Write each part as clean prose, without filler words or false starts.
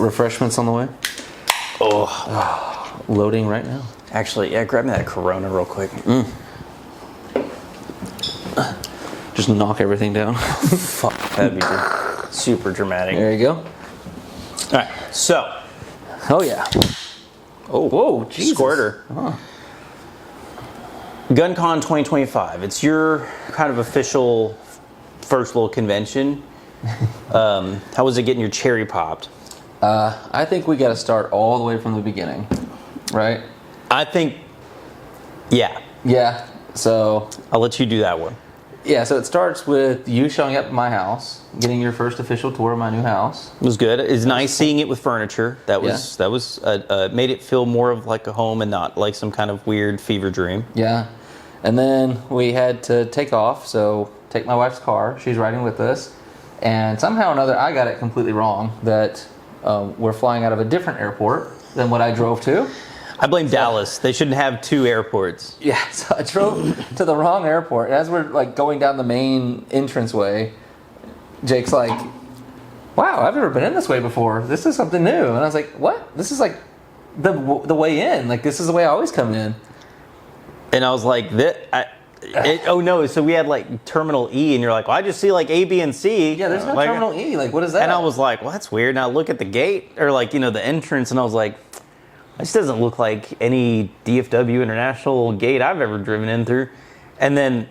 refreshments on the way. Oh. Loading right now. Actually, yeah, grab me that Corona real quick. Just knock everything down. Fuck, that'd be super dramatic. There you go. All right, so. Oh, yeah. Oh, whoa, Jesus. Squirter. Huh. GUNCON 2025. It's your kind of official first little convention. How was it getting your cherry popped? I think we got to start all the way from the beginning, right? I think, yeah. Yeah, so... I'll let you do that one. Yeah, so it starts with you showing up at my house, getting your first official tour of my new house. It was good. It's nice seeing it with furniture. That was made it feel more of like a home and not like some kind of weird fever dream. Yeah, and then we had to take off, so take my wife's car. She's riding with us, and somehow or another I got it completely wrong that we're flying out of a different airport than what I drove to. I blame Dallas. They shouldn't have two airports. Yeah, so I drove to the wrong airport. As we're like going down the main entranceway, Jake's like, "Wow, I've never been in this way before. This is something new." And I was like, "What? This is like the way in. Like this is the way I always come in." And I was like, "Oh no!" So we had like Terminal E, and you're like, "Well, I just see like A, B, and C." Yeah, there's no like, Terminal E. Like, what is that? And I was like, "Well, that's weird." Now look at the gate or like the entrance, and I was like, this doesn't look like any DFW International gate I've ever driven in through. And then,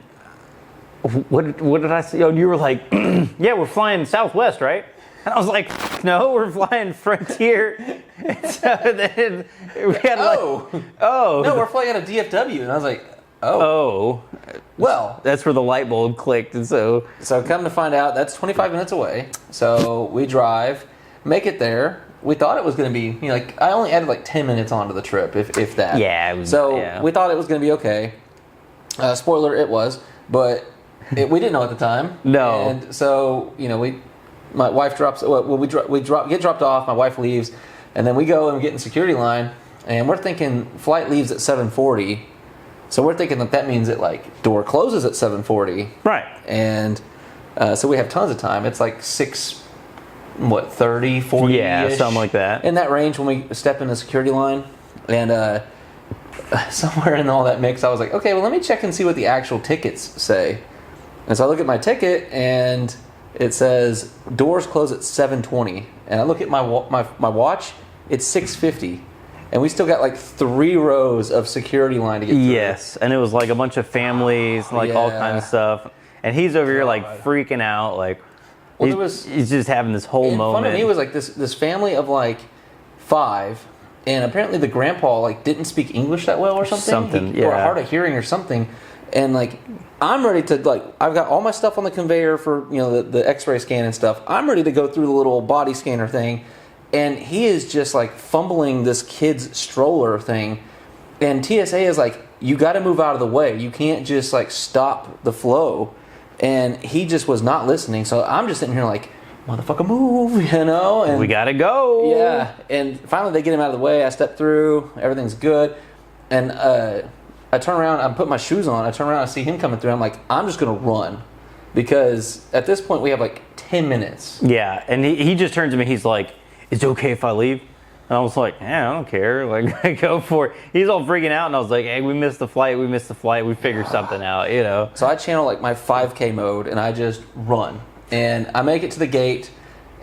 what did I say? Oh, you were like, yeah, we're flying Southwest, right? And I was like, no, we're flying Frontier. And so then we had no, we're flying out of DFW. And I was like, oh. Well. That's where the light bulb clicked. And so come to find out, that's 25 minutes away. So we drive, make it there. We thought it was going to be, like, I only added like 10 minutes onto the trip, if that. Yeah. We thought it was going to be okay. Spoiler, it was, but we didn't know at the time. No. And so, my wife drops, we get dropped off, my wife leaves, and then we go and we get in security line, and we're thinking flight leaves at 7:40. So we're thinking that means that, like, door closes at 7:40. Right. And so we have tons of time. It's like 30, 40? Yeah, something like that. In that range when we step in the security line. And somewhere in all that mix, I was like, okay, well, let me check and see what the actual tickets say. And so I look at my ticket, and it says doors close at 7:20. And I look at my watch, it's 6:50. And we still got like 3 rows of security line to get through. Yes, and it was like a bunch of families, like all kinds of stuff. And he's over here like freaking out, like... Well, he's just having this whole moment. In front of me was like this family of like 5, and apparently the grandpa like didn't speak English that well or something. Or hard of hearing or something. And like I'm ready to I've got all my stuff on the conveyor for the X-ray scan and stuff. I'm ready to go through the little body scanner thing, and he is just like fumbling this kid's stroller thing. And TSA is like, you got to move out of the way. You can't just like stop the flow. And he just was not listening. So I'm just sitting here like, motherfucker, move, And we gotta go. Yeah. And finally they get him out of the way. I step through. Everything's good. And I turn around. I put my shoes on. I turn around. I see him coming through. I'm like, I'm just going to run. Because at this point we have like 10 minutes. Yeah. And he just turns to me. He's like, is it okay if I leave? And I was like, yeah, I don't care. Like, go for it. He's all freaking out, and I was like, hey, we missed the flight. We figured something out, So I channel like my 5K mode, and I just run. And I make it to the gate,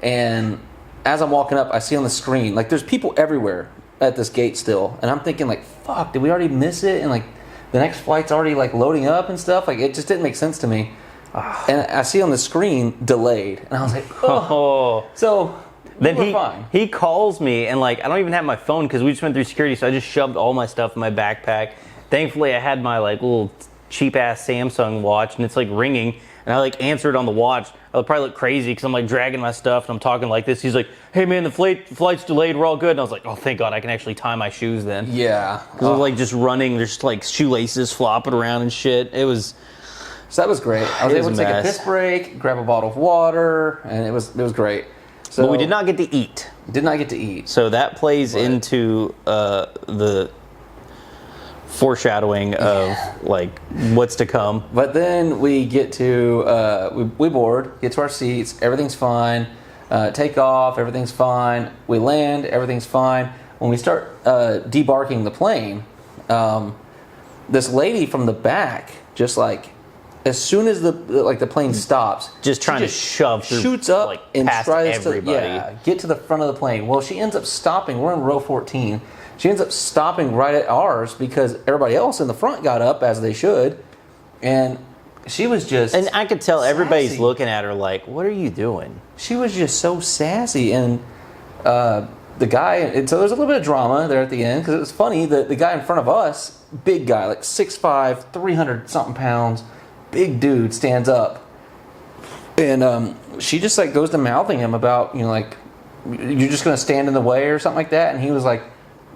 and as I'm walking up, I see on the screen, like, there's people everywhere at this gate still. And I'm thinking, like, fuck, did we already miss it? And, like, the next flight's already, like, loading up and stuff. Like, it just didn't make sense to me. And I see on the screen, delayed. And I was like, oh. So... Then he calls me, and like I don't even have my phone because we just went through security, so I just shoved all my stuff in my backpack. Thankfully, I had my like little cheap ass Samsung watch, and it's like ringing, and I like answered on the watch. I would probably look crazy because I'm like dragging my stuff and I'm talking like this. He's like, "Hey man, the flight's delayed. We're all good." And I was like, "Oh, thank God, I can actually tie my shoes then." Yeah, because I was like just running. There's like shoelaces flopping around and shit. It was. So that was great. I was able to take a piss break, grab a bottle of water, and it was great. So, but we did not get to eat. Did not get to eat. So that plays into the foreshadowing of like what's to come. But then we get to we board, get to our seats, everything's fine. take off, everything's fine. We land, everything's fine. When we start debarking the plane, this lady from the back just like, as soon as the plane stops, just trying to shove through, shoots up like, and past tries everybody. to get to the front of the plane. Well, she ends up stopping. We're in row 14. She ends up stopping right at ours because everybody else in the front got up, as they should, and she was just. And I could tell everybody's sassy. looking at her like, "What are you doing?" She was just so sassy, and the guy. And so there's a little bit of drama there at the end because it was funny. The guy in front of us, big guy, like 6'5", 300 something pounds. Big dude stands up, and she just like goes to mouthing him about, like, you're just gonna stand in the way or something like that, and he was like,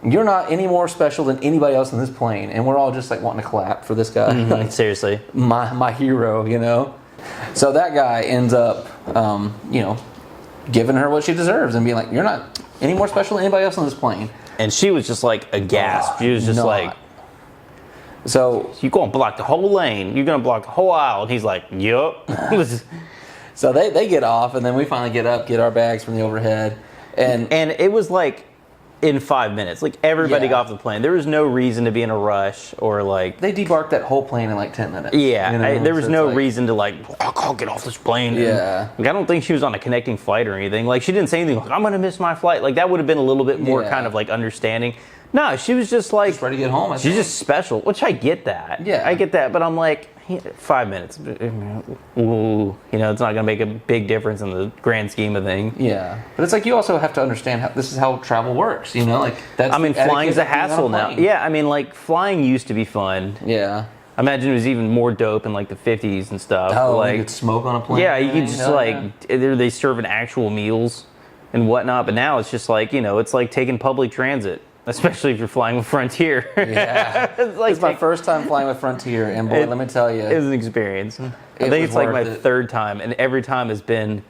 you're not any more special than anybody else in this plane, and we're all just like wanting to clap for this guy. Mm-hmm, like, seriously, my hero, So that guy ends up, giving her what she deserves and being like, you're not any more special than anybody else on this plane. and she was just like aghast. She was just Not. like. So You're going to block the whole lane. You're going to block the whole aisle. And he's like, yup. So they get off, and then we finally get up, get our bags from the overhead. And it was like in 5 minutes. Like everybody Yeah. got off the plane. There was no reason to be in a rush or like. they debarked that whole plane in like 10 minutes. Yeah, there was So no it's like, reason to like, I can't get off this plane. Yeah. Like, I don't think she was on a connecting flight or anything. Like she didn't say anything like, I'm going to miss my flight. Like that would have been a little bit more Yeah. kind of like understanding. No, she was just like. Just ready to get home. I She's think. just special, which I get that. Yeah. I get that, but I'm like, 5 minutes. Ooh, it's not going to make a big difference in the grand scheme of things. Yeah, but it's like you also have to understand how this is how travel works. Like that's. I mean, the flying's a etiquette of being on hassle now. plane. Yeah, I mean, like flying used to be fun. Yeah. I imagine it was even more dope in like the 50s and stuff. Oh, like, you could smoke on a plane. yeah, you could just Hell like yeah. they serving actual meals and whatnot. But now it's just like it's like taking public transit, especially if you're flying with Frontier. Yeah. it's like It's my first time flying with Frontier, and boy, let me tell you, It was an experience. I It think was it's like my worth it. third time, and every time has been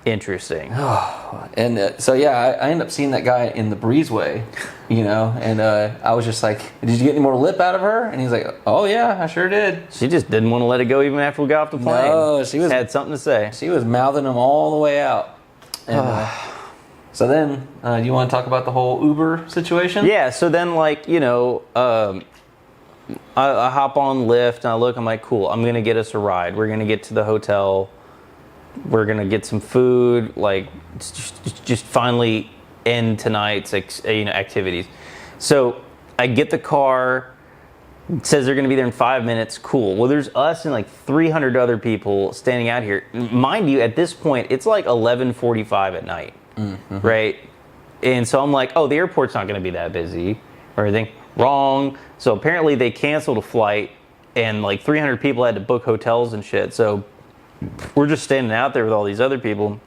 interesting. and so yeah, I ended up seeing that guy in the breezeway, and I was just like, did you get any more lip out of her? And he's like, oh yeah, I sure did. She just didn't want to let it go even after we got off the plane. No, she was had something to say. She was mouthing him all the way out. And, so then, you want to talk about the whole Uber situation? Yeah, so then I hop on Lyft and I look, I'm like, cool, I'm going to get us a ride. We're going to get to the hotel. We're going to get some food, like just finally end tonight's activities. So I get the car, it says they're going to be there in 5 minutes. Cool. Well, there's us and like 300 other people standing out here. Mind you, at this point, it's like 11:45 at night, right? And so I'm like, oh, the airport's not going to be that busy or anything. Wrong. So apparently they canceled a flight and like 300 people had to book hotels and shit. So we're just standing out there with all these other people.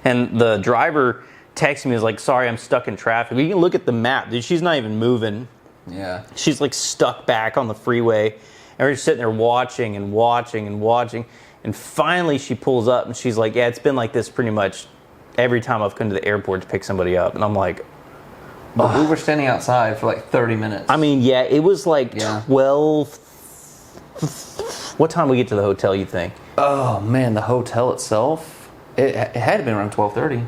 And the driver texted me, is like, sorry, I'm stuck in traffic. You can look at the map. Dude, she's not even moving. Yeah. She's like stuck back on the freeway. And we're just sitting there watching and watching and watching. And finally she pulls up and she's like, yeah, it's been like this pretty much every time I've come to the airport to pick somebody up. And I'm like, But we were standing outside for like 30 minutes. I mean, yeah, it was like Yeah. 12. What time we get to the hotel, you think? Oh man, the hotel itself, it had to have been around 12:30.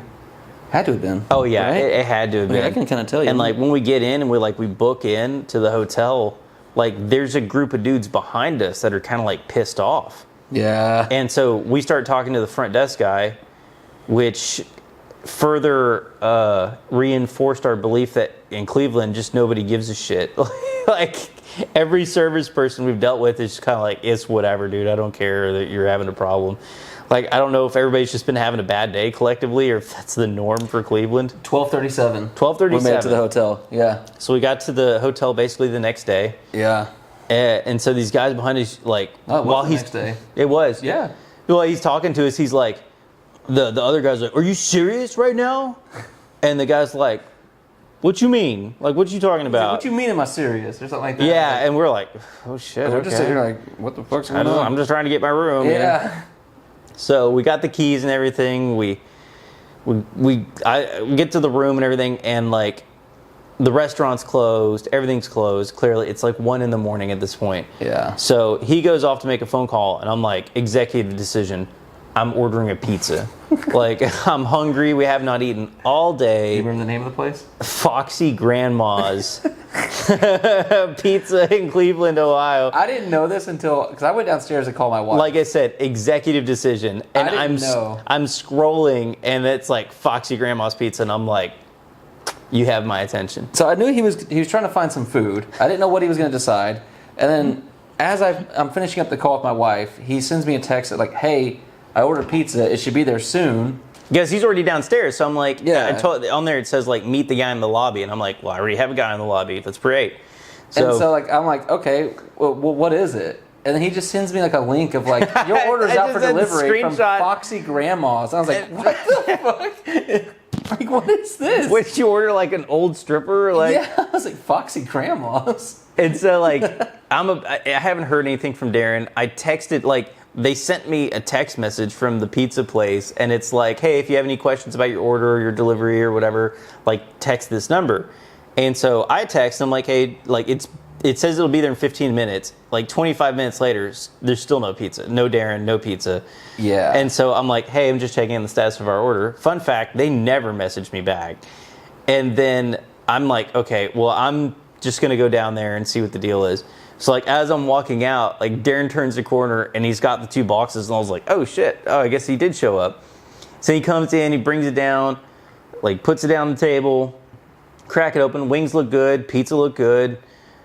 Had to have been. Oh yeah, right? it had to have been. I can kind of tell you. And like when we get in and we book in to the hotel, like there's a group of dudes behind us that are kind of like pissed off. Yeah. And so we start talking to the front desk guy, which further reinforced our belief that in Cleveland, just nobody gives a shit. Like every service person we've dealt with is just kind of like, it's whatever, dude. I don't care that you're having a problem. Like, I don't know if everybody's just been having a bad day collectively or if that's the norm for Cleveland. 12:37. 12:37. We made it to the hotel. Yeah. So we got to the hotel basically the next day. Yeah. And so these guys behind us, like, Oh, it was while the he's next day. It was. Yeah. While he's talking to us, he's like, the other guy's like, are you serious right now? And the guy's like, what you mean? Like, what you talking about? What you mean? Am I serious? Or something like that. Yeah, Like, and we're like, oh shit. we're just okay. sitting here like, what the fuck's going on? I'm just trying to get my room. you know? Yeah. So we got the keys and everything. We get to the room and everything, and like the restaurant's closed, everything's closed. Clearly, it's like 1 a.m. at this point. Yeah. So he goes off to make a phone call, and I'm like, executive decision. I'm ordering a pizza. Like, I'm hungry. We have not eaten all day. You remember the name of the place? Foxy Grandma's Pizza in Cleveland, Ohio. I didn't know this until, because I went downstairs and called my wife. Like I said, executive decision. And I didn't know. I'm scrolling, and it's like Foxy Grandma's Pizza, and I'm like, you have my attention. So I knew he was trying to find some food. I didn't know what he was going to decide. And then as I'm finishing up the call with my wife, he sends me a text like, hey, I ordered pizza. It should be there soon. Because he's already downstairs, so I'm like, yeah. On there it says like meet the guy in the lobby, and I'm like, well, I already have a guy in the lobby. That's great. So like I'm like, okay, well, what is it? And then he just sends me like a link of like your order's out for delivery from Foxy Grandma's. And I was like, what the fuck? Like, what is this? Would you order like an old stripper? Like, yeah, I was like, Foxy Grandma's. And so like I haven't heard anything from Darren. I texted, like, they sent me a text message from the pizza place, and it's like, hey, if you have any questions about your order or your delivery or whatever, like, text this number. And so I text, I'm like, hey, like, it says it'll be there in 15 minutes. Like, 25 minutes later, there's still no pizza. No Darren, no pizza. Yeah. And so I'm like, hey, I'm just checking in the status of our order. Fun fact, they never messaged me back. And then I'm like, okay, well, I'm just going to go down there and see what the deal is. So, like, as I'm walking out, like, Darren turns the corner, and he's got the 2 boxes, and I was like, oh, shit. Oh, I guess he did show up. So he comes in, he brings it down, like, puts it down the table, crack it open. Wings look good. Pizza look good.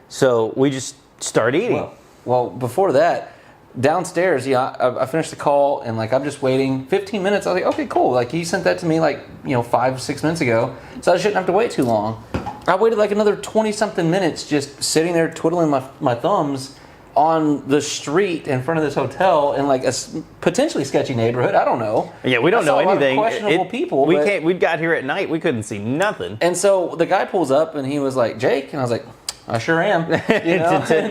So we just start eating. Well, before that, downstairs, I finished the call, and, like, I'm just waiting 15 minutes. I was like, okay, cool. Like, he sent that to me, like, 5-6 minutes ago, so I shouldn't have to wait too long. I waited like another 20-something minutes just sitting there twiddling my thumbs on the street in front of this hotel in like a potentially sketchy neighborhood. I don't know. Yeah, we don't know anything. Questionable people. We got here at night. We couldn't see nothing. And so the guy pulls up and he was like, Jake? And I was like, I sure am.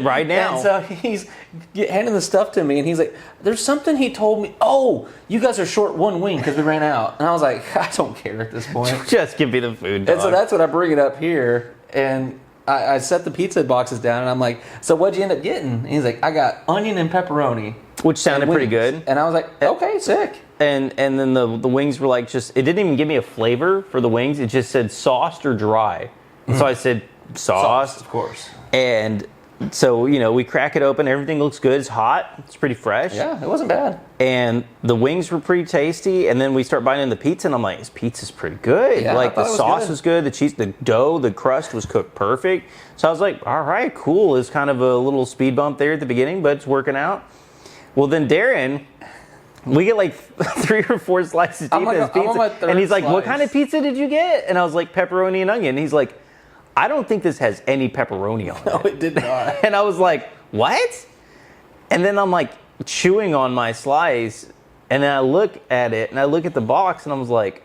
Right now. And so he's handing the stuff to me, and he's like, there's something he told me. Oh, you guys are short 1 wing because we ran out. And I was like, I don't care at this point. Just give me the food, dog. And so that's what I bring it up here. And I set the pizza boxes down, and I'm like, so what'd you end up getting? And he's like, I got onion and pepperoni. Which sounded pretty good. And I was like, okay, sick. And then the wings were like, just, it didn't even give me a flavor for the wings. It just said sauced or dry. And so I said, sauce, of course. And so, we crack it open. Everything looks good. It's hot. It's pretty fresh. Yeah, it wasn't bad. And the wings were pretty tasty. And then we start biting into the pizza, and I'm like, this pizza's pretty good. Yeah, like, the sauce was good. The cheese, the dough, the crust was cooked perfect. So I was like, all right, cool. It's kind of a little speed bump there at the beginning, but it's working out. Well, then Darren, we get like 3 or 4 slices deep in his pizza. And he's like, what kind of pizza did you get? And I was like, pepperoni and onion. And he's like, I don't think this has any pepperoni on it. No, it did not. And I was like, what? And then I'm like chewing on my slice, and then I look at it, and I look at the box, and I was like,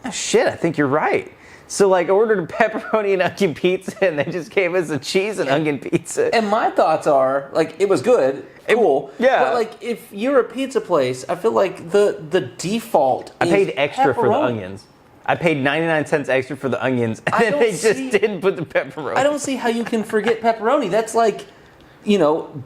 oh, shit, I think you're right. So, like, I ordered a pepperoni and onion pizza, and they just gave us a cheese and onion pizza. And my thoughts are, like, it was good, cool. Yeah. But, like, if you're a pizza place, I feel like the default I paid extra pepperoni. for the onions. I paid 99 cents extra for the onions, and then they just didn't put the pepperoni. I don't see how you can forget pepperoni. That's like,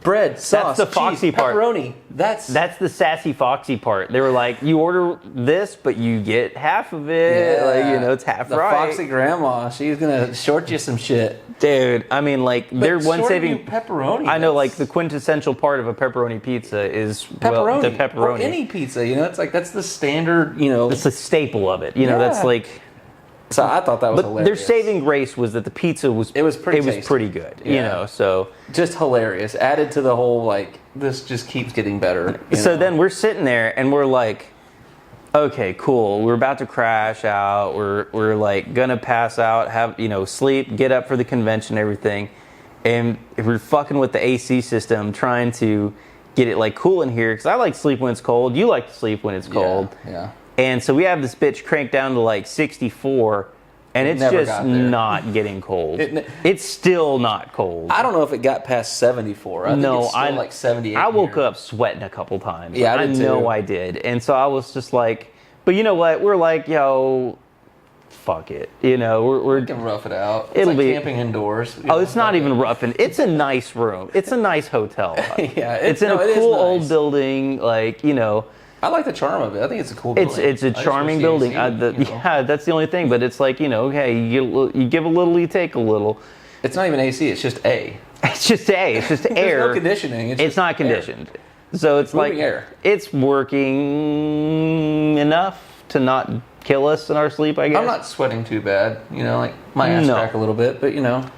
bread, sauce, that's the foxy cheese, part. pepperoni. That's the sassy foxy part. They were like, you order this, but you get half of it. Yeah. Like, it's half the right. Foxy grandma, she's gonna short you some shit. Dude, I mean, like, they're one saving pepperoni. I know, like, the quintessential part of a pepperoni pizza is pepperoni. the pepperoni. Or any pizza, it's like that's the standard. It's a staple of it. That's like. So I thought that was hilarious. Their saving grace was that the pizza was pretty good. Yeah. So just hilarious. Added to the whole like this just keeps getting better. So then we're sitting there and we're like, okay, cool. We're about to crash out. We're like gonna pass out, have sleep, get up for the convention, everything, and we're fucking with the AC system, trying to get it like cool in here because I like sleep when it's cold. You like to sleep when it's cold. Yeah. And so we have this bitch cranked down to like 64, and it's just not getting cold. It's still not cold. I don't know if it got past 74. I think it's still like 78. I woke up sweating a couple times. Yeah, I did know I did. And so I was just like, but you know what? We're like, yo, fuck it. We can rough it out. It's like camping indoors. It's not even roughing. It's a nice room. It's a nice hotel. Yeah, it's in a cool old building. Like, I like the charm of it. I think it's a cool building. It's a charming building. Yeah, that's the only thing. But it's like, okay, you give a little, you take a little. It's not even AC. It's just A. It's just A. It's just air. There's no conditioning. It's not conditioned. Air. So it's like air. It's working enough to not kill us in our sleep, I guess. I'm not sweating too bad. Like my ass crack a little bit, but okay.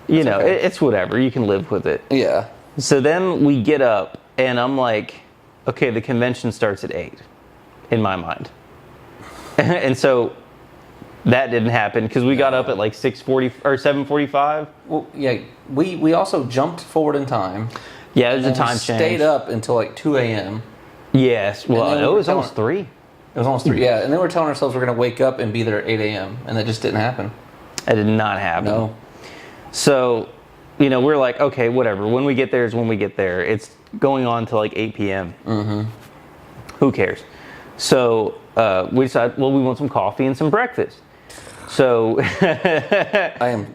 It's whatever. You can live with it. Yeah. So then we get up, and I'm like, okay, the convention starts at 8, in my mind. And so that didn't happen because we got up at like 6:40 or 7:45. Well, yeah, we also jumped forward in time. Yeah, there's a time change. Stayed up until like 2 a.m. Yes, well, it was almost 3. It was almost 3, yeah. And then we're telling ourselves we're going to wake up and be there at 8 a.m. And that just didn't happen. That did not happen. No. So, we're like, okay, whatever. When we get there is when we get there. It's going on to like 8 p.m. Mm-hmm. Who cares? So we decided, we want some coffee and some breakfast. So I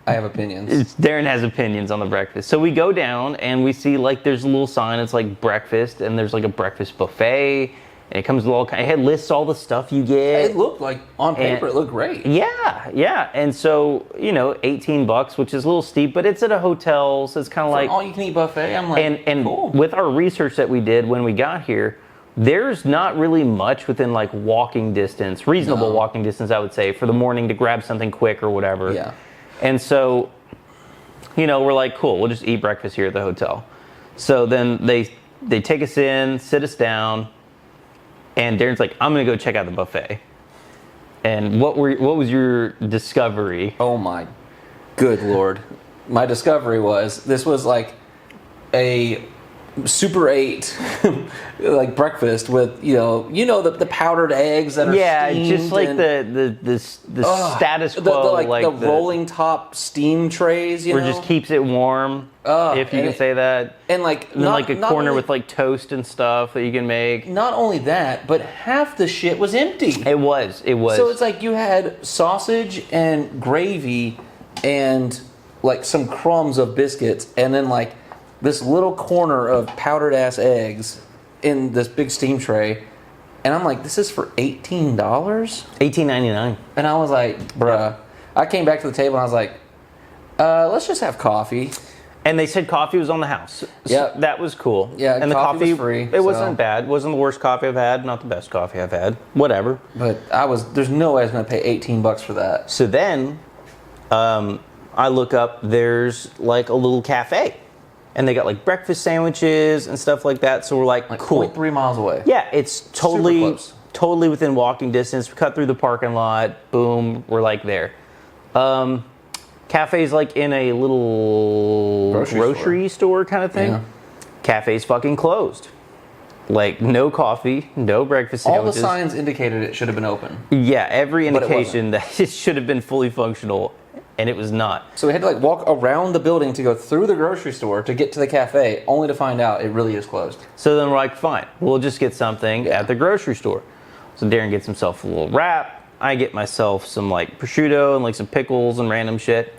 have opinions. Darren has opinions on the breakfast. So we go down and we see like there's a little sign. It's like breakfast, and there's like a breakfast buffet. And it comes with all kind. It lists all the stuff you get. It looked like on paper. It looked great. Yeah. And so $18, which is a little steep, but it's at a hotel, so it's kind of like all you can eat buffet. I'm like, and cool. With our research that we did when we got here, there's not really much within like walking distance, reasonable walking distance, I would say, for the morning to grab something quick or whatever. Yeah. And so, we're like, cool, we'll just eat breakfast here at the hotel. So then they take us in, sit us down. And Darren's like, I'm going to go check out the buffet. And what was your discovery? Oh my good Lord. My discovery was, this was like a Super 8 like breakfast with the powdered eggs that are steamed, just like the status quo, the rolling top steam trays, where it just keeps it warm, if you can say that, and then like a corner with like toast and stuff that you can make. Not only that, but half the shit was empty. It was. So it's like you had sausage and gravy and like some crumbs of biscuits, and then like this little corner of powdered ass eggs in this big steam tray. And I'm like, this is for $18? $18.99. And I was like, bruh. I came back to the table and I was like, let's just have coffee. And they said coffee was on the house. So that was cool. Yeah, and the coffee was free. It wasn't bad. It wasn't the worst coffee I've had. Not the best coffee I've had. Whatever. But there's no way I was going to pay $18 for that. So then, I look up, there's like a little cafe. And they got like breakfast sandwiches and stuff like that. So we're like cool. 0.3 miles away. Yeah, it's totally within walking distance. We cut through the parking lot. Boom, we're like there. Cafe's like in a little grocery store kind of thing. Yeah. Cafe's fucking closed. Like no coffee, no breakfast sandwiches. All the signs indicated it should have been open. Yeah, every indication that it should have been fully functional. And it was not. So we had to like walk around the building to go through the grocery store to get to the cafe, only to find out it really is closed. So then we're like, fine, we'll just get something at the grocery store. So Darren gets himself a little wrap. I get myself some like prosciutto and like some pickles and random shit.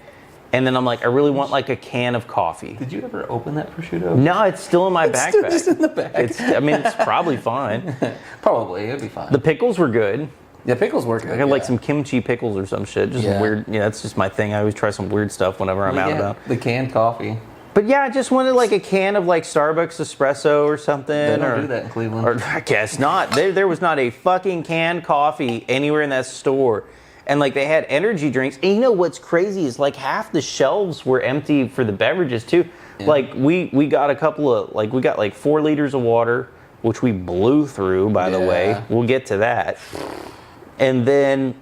And then I'm like, I really want like a can of coffee. Did you ever open that prosciutto? No, it's still in my backpack. Still just in the bag. It's probably fine. Probably, it'd be fine. The pickles were good. Yeah, pickles were good. I got like some kimchi pickles or some shit. Just some weird. Yeah, that's just my thing. I always try some weird stuff whenever I'm out and about. The canned coffee. But yeah, I just wanted like a can of like Starbucks espresso or something. They don't do that in Cleveland. Or I guess not. There was not a fucking canned coffee anywhere in that store. And like they had energy drinks. And you know what's crazy is like half the shelves were empty for the beverages too. Yeah. Like we got a couple of we got like 4 liters of water, which we blew through, by the way. We'll get to that. And then,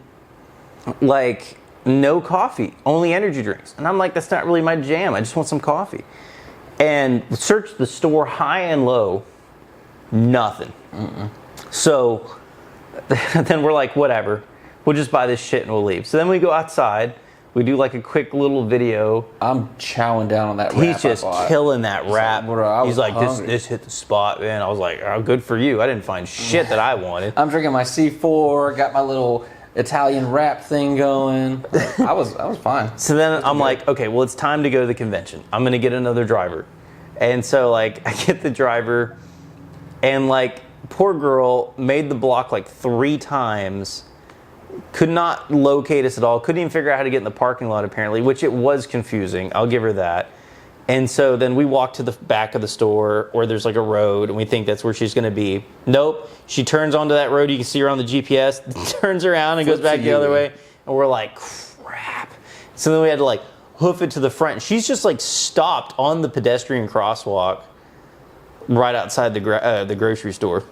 like, no coffee, only energy drinks. And I'm like, that's not really my jam. I just want some coffee. And searched the store high and low, nothing. So then we're like, whatever. We'll just buy this shit and we'll leave. So then we go outside. We do like a quick little video. I'm chowing down on that wrap. He's just killing that wrap. He's like, hungry. this hit the spot, man. I was like, oh, good for you. I didn't find shit that I wanted. I'm drinking my C4, got my little Italian wrap thing going. I was fine. So then I'm like, okay, well, it's time to go to the convention. I'm going to get another driver. And so like I get the driver and like poor girl made the block like 3 times. Could not locate us at all. Couldn't even figure out how to get in the parking lot, apparently, which it was confusing. I'll give her that. And so then we walk to the back of the store where there's like a road, and we think that's where she's going to be. Nope. She turns onto that road. You can see her on the GPS, turns around and goes back the other way. And we're like, crap. So then we had to like hoof it to the front. She's just like stopped on the pedestrian crosswalk right outside the grocery store.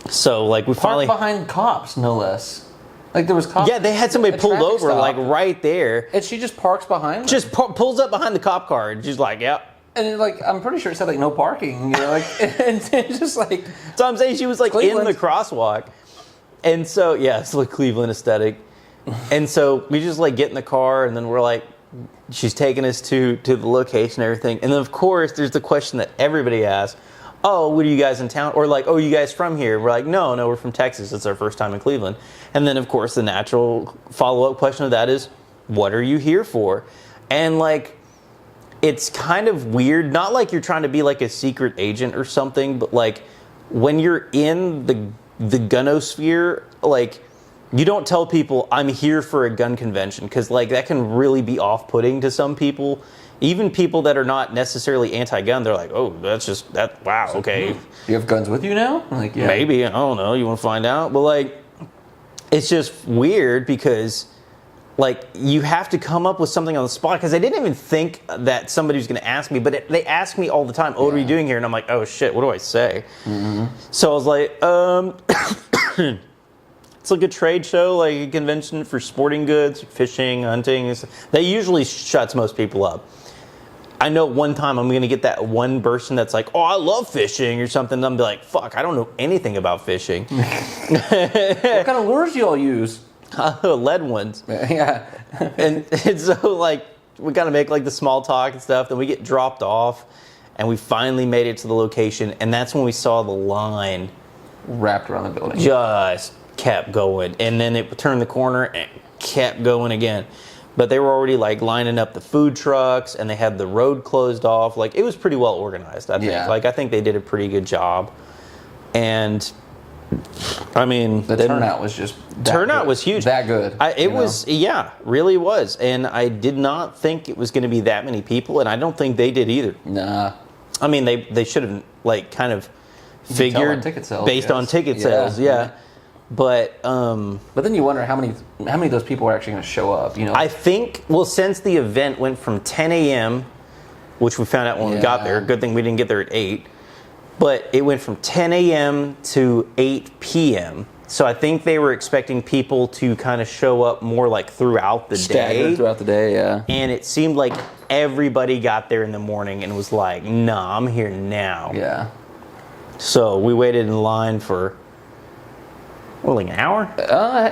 So like we finally... Parked behind cops, no less. Like there was cops. Yeah, they had somebody pulled over like right there. And she just parks behind them. Just pulls up behind the cop car and she's like, yep. And like I'm pretty sure it said like no parking. You know, like and it's just like. So I'm saying she was like Cleveland. in the crosswalk, and so yeah, it's like Cleveland aesthetic. And so we just like get in the car, and then we're like, she's taking us to the location and everything. And then of course there's the question that everybody asks. Oh, what are you guys in town? Or like, oh, you guys from here? We're like, no, we're from Texas. It's our first time in Cleveland. And then, of course, the natural follow-up question of that is, what are you here for? And like, it's kind of weird. Not like you're trying to be like a secret agent or something, but like when you're in the gunosphere, like you don't tell people I'm here for a gun convention, because like that can really be off-putting to some people. Even people that are not necessarily anti-gun, they're like, oh, that's just that. Wow, okay. You have guns with you now? Like, yeah. Maybe, I don't know. You want to find out? But like, it's just weird because, like, you have to come up with something on the spot, because I didn't even think that somebody was going to ask me, but they ask me all the time, oh, what are you doing here? And I'm like, oh shit, what do I say? Mm-hmm. So I was like, it's like a trade show, like a convention for sporting goods, fishing, hunting. That usually shuts most people up. I know one time I'm going to get that one person that's like, oh, I love fishing or something. And I'm be like, fuck, I don't know anything about fishing. What kind of lures do y'all use? Lead ones. Yeah. and so, like, we got to make, like, the small talk and stuff. Then we get dropped off, and we finally made it to the location. And that's when we saw the line. Wrapped around the building. Just kept going. And then it turned the corner and kept going again. But they were already like lining up the food trucks, and they had the road closed off. Like, it was pretty well organized, I think. Yeah. Like, I think they did a pretty good job. And I mean, the turnout was just was huge. That good. It was, yeah, really was. And I did not think it was going to be that many people, and I don't think they did either. Nah. I mean, they should have like kind of figured ticket sales, based on ticket sales, yeah. But then you wonder how many of those people are actually going to show up. You know, I think, well, since the event went from 10 a.m., which we found out when we got there. Good thing we didn't get there at 8. But it went from 10 a.m. to 8 p.m. So I think they were expecting people to kind of show up more like throughout the day. Throughout the day, yeah. And it seemed like everybody got there in the morning and was like, nah, I'm here now. Yeah. So we waited in line for, like an hour?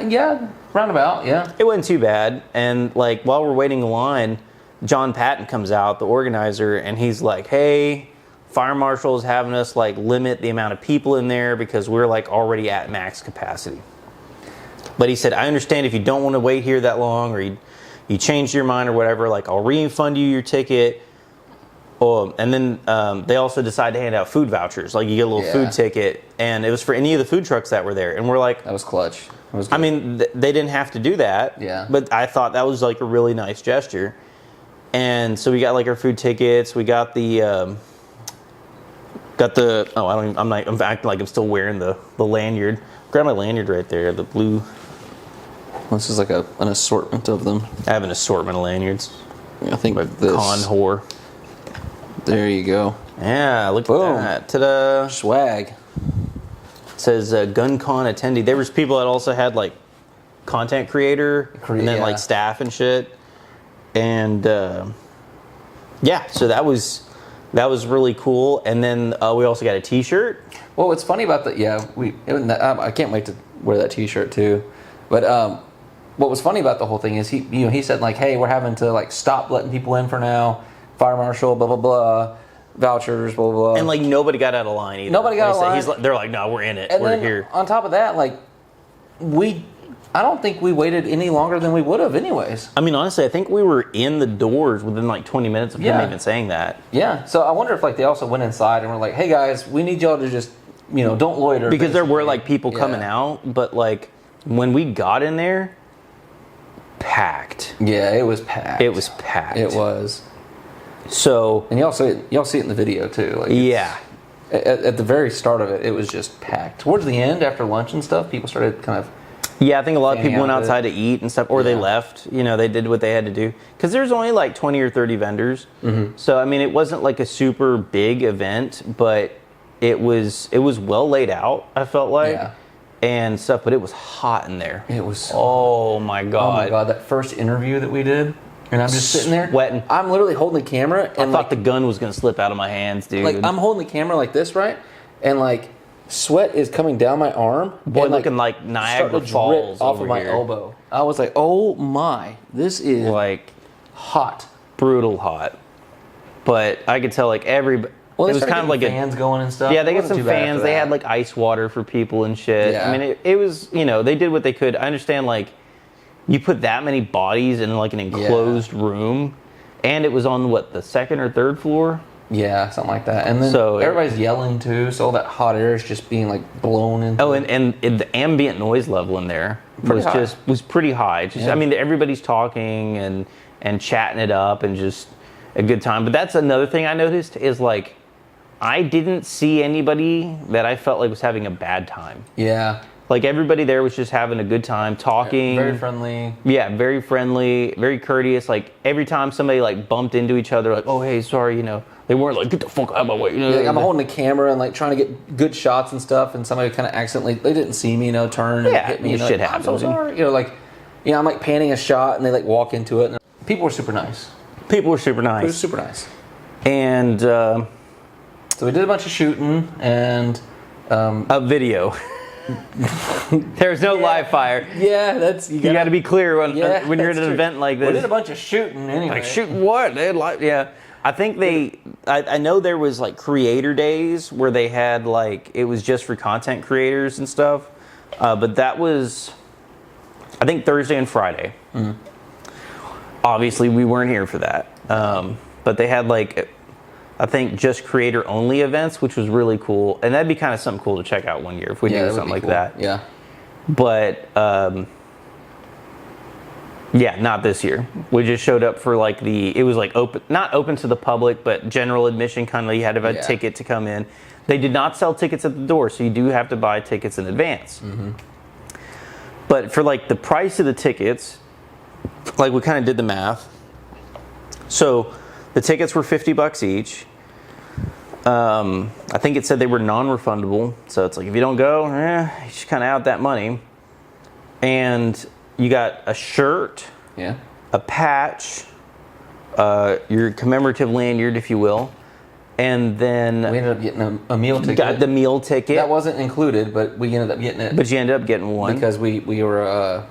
Yeah, roundabout, yeah. It wasn't too bad. And like while we're waiting in line, John Patton comes out, the organizer, and he's like, hey, fire marshal is having us like limit the amount of people in there because we're like already at max capacity. But he said, I understand if you don't want to wait here that long, or you changed your mind or whatever, like I'll refund you your ticket. And then they also decided to hand out food vouchers. Like you get a little food ticket, and it was for any of the food trucks that were there. And we're like, that was clutch. That was good. I mean, they didn't have to do that. Yeah. But I thought that was like a really nice gesture. And so we got like our food tickets. We got I'm acting like I'm still wearing the lanyard. Grab my lanyard right there, the blue. This is like an assortment of them. I have an assortment of lanyards. I think like this. Con whore. There you go. Yeah, look at that. Ta-da. Swag. It says GUNCON attendee. There was people that also had like content creator and then like staff and shit. And yeah, so that was really cool. And then we also got a T-shirt. Well, what's funny about I can't wait to wear that T-shirt too. But what was funny about the whole thing is he said like, hey, we're having to like stop letting people in for now. Fire marshal, blah blah blah, vouchers, blah blah blah. And like nobody got out of line either. Nobody got out of line. They're like, no, we're in it. And we're then here. On top of that, like I don't think we waited any longer than we would have anyways. I mean, honestly, I think we were in the doors within like 20 minutes of him even saying that. Yeah. So I wonder if like they also went inside and were like, hey guys, we need y'all to just don't loiter. Because there were like people coming out, but like when we got in there, packed. Yeah, it was packed. It was packed. It was. So, and y'all see it in the video too. Like yeah. At the very start of it, it was just packed. Towards the end, after lunch and stuff, people started kind of. Yeah, I think a lot of people went outside to eat and stuff, or they left. They did what they had to do. Because there's only like 20 or 30 vendors. Mm-hmm. So, I mean, it wasn't like a super big event, but it was well laid out, I felt like. Yeah. And stuff, but it was hot in there. It was. Oh my God. Oh my God, that first interview that we did. And I'm just sitting there. Sweating. I'm literally holding the camera. And I thought the gun was going to slip out of my hands, dude. Like, I'm holding the camera like this, right? And like, sweat is coming down my arm. Boy, and looking like Niagara Falls off of my elbow. I was like, oh my, this is like hot. Brutal hot. But I could tell like everybody. Well, it was kind of like fans going and stuff. Yeah, they got some fans. They had like ice water for people and shit. Yeah. I mean, it was, they did what they could. I understand like you put that many bodies in like an enclosed room, and it was on what, the second or third floor? Yeah, something like that. And then everybody's yelling too, so all that hot air is just being like blown in. Oh, and the ambient noise level in there was pretty high. Just, I mean, everybody's talking and chatting it up and just a good time. But that's another thing I noticed is like I didn't see anybody that I felt like was having a bad time. Yeah. Like everybody there was just having a good time, talking. Very friendly. Yeah, very friendly, very courteous. Like every time somebody like bumped into each other, like, oh hey, sorry, they weren't like, get the fuck out of my way. Like, I'm holding the camera and like trying to get good shots and stuff, and somebody kind of accidentally, they didn't see me, turn and hit me. Shit like, happens. I'm so sorry. I'm like panning a shot and they like walk into it. And people were super nice. It was super nice. And so we did a bunch of shooting and a video. There's no live fire. Yeah, you got to be clear when you're at an event like this. We did a bunch of shooting anyway. Like shooting what? They had I think I know there was like creator days where they had like, it was just for content creators and stuff. But that was, I think, Thursday and Friday. Mm-hmm. Obviously, we weren't here for that. But they had like, I think, just creator only events, which was really cool. And that'd be kind of something cool to check out one year if we do something like that. Yeah. But not this year. We just showed up for like it was like open, not open to the public, but general admission kind of. You had to have a ticket to come in. They did not sell tickets at the door, so you do have to buy tickets in advance. Mm-hmm. But for like the price of the tickets, like we kind of did the math. So the tickets were $50 each. I think it said they were non-refundable, so it's like if you don't go, you just kind of out that money. And you got a shirt, a patch, your commemorative lanyard, if you will, and then we ended up getting a meal ticket. Got the meal ticket. That wasn't included, but we ended up getting it. But you ended up getting one because we were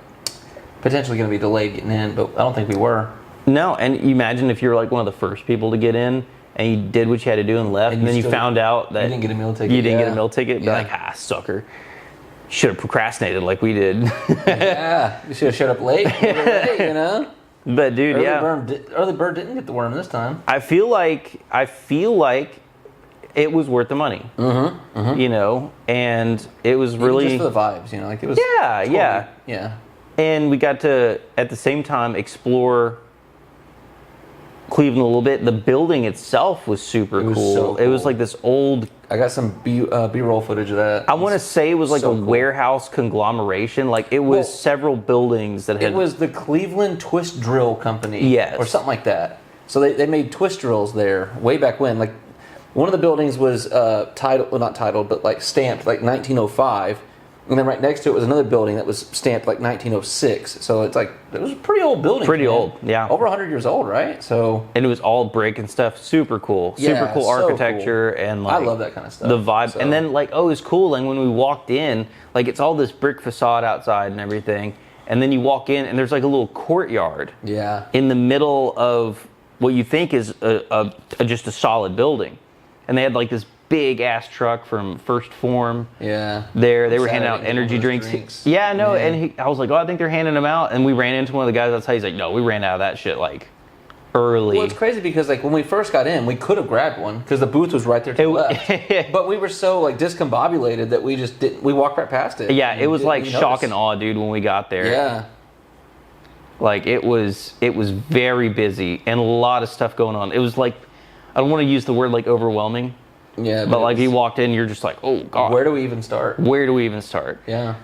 potentially going to be delayed getting in, but I don't think we were. No, and you imagine if you're like one of the first people to get in, and you did what you had to do and left, and then you found out that you didn't get a meal ticket. You didn't get a meal ticket. You're like, sucker. Should have procrastinated like we did. Yeah, you should have showed up late. But dude, early bird didn't get the worm this time. I feel like it was worth the money. Mm-hmm. Mm-hmm. And it was really just for the vibes. Like it was. Yeah. And we got to at the same time explore Cleveland a little bit. The building itself was super cool. So cool. It was like this old. I got some B-roll footage of that. I want to say it was like a warehouse conglomeration. Like it was several buildings that had. It was the Cleveland Twist Drill Company. Yes. Or something like that. So they made twist drills there way back when. Like one of the buildings was not titled, but like stamped like 1905. And then right next to it was another building that was stamped like 1906. So it's like, it was a pretty old building. Pretty old, yeah. Over 100 years old, right? So. And it was all brick and stuff. Super cool. Super cool architecture. Cool. And like. I love that kind of stuff. The vibe. So. And then like, it's cool. And when we walked in, like it's all this brick facade outside and everything. And then you walk in and there's like a little courtyard. Yeah. In the middle of what you think is just a solid building. And they had like this big ass truck from First Form. Yeah. There, they were handing out energy drinks. Yeah, no, and I was like, I think they're handing them out. And we ran into one of the guys outside. He's like, no, we ran out of that shit like early. Well, it's crazy because like when we first got in, we could have grabbed one because the booth was right there to the left. But we were so like discombobulated that we just didn't. We walked right past it. Yeah, it was like shock and awe, dude, when we got there. Yeah. Like it was very busy and a lot of stuff going on. It was like, I don't want to use the word like overwhelming. Yeah. But like you walked in, you're just like, oh god. Where do we even start? Yeah.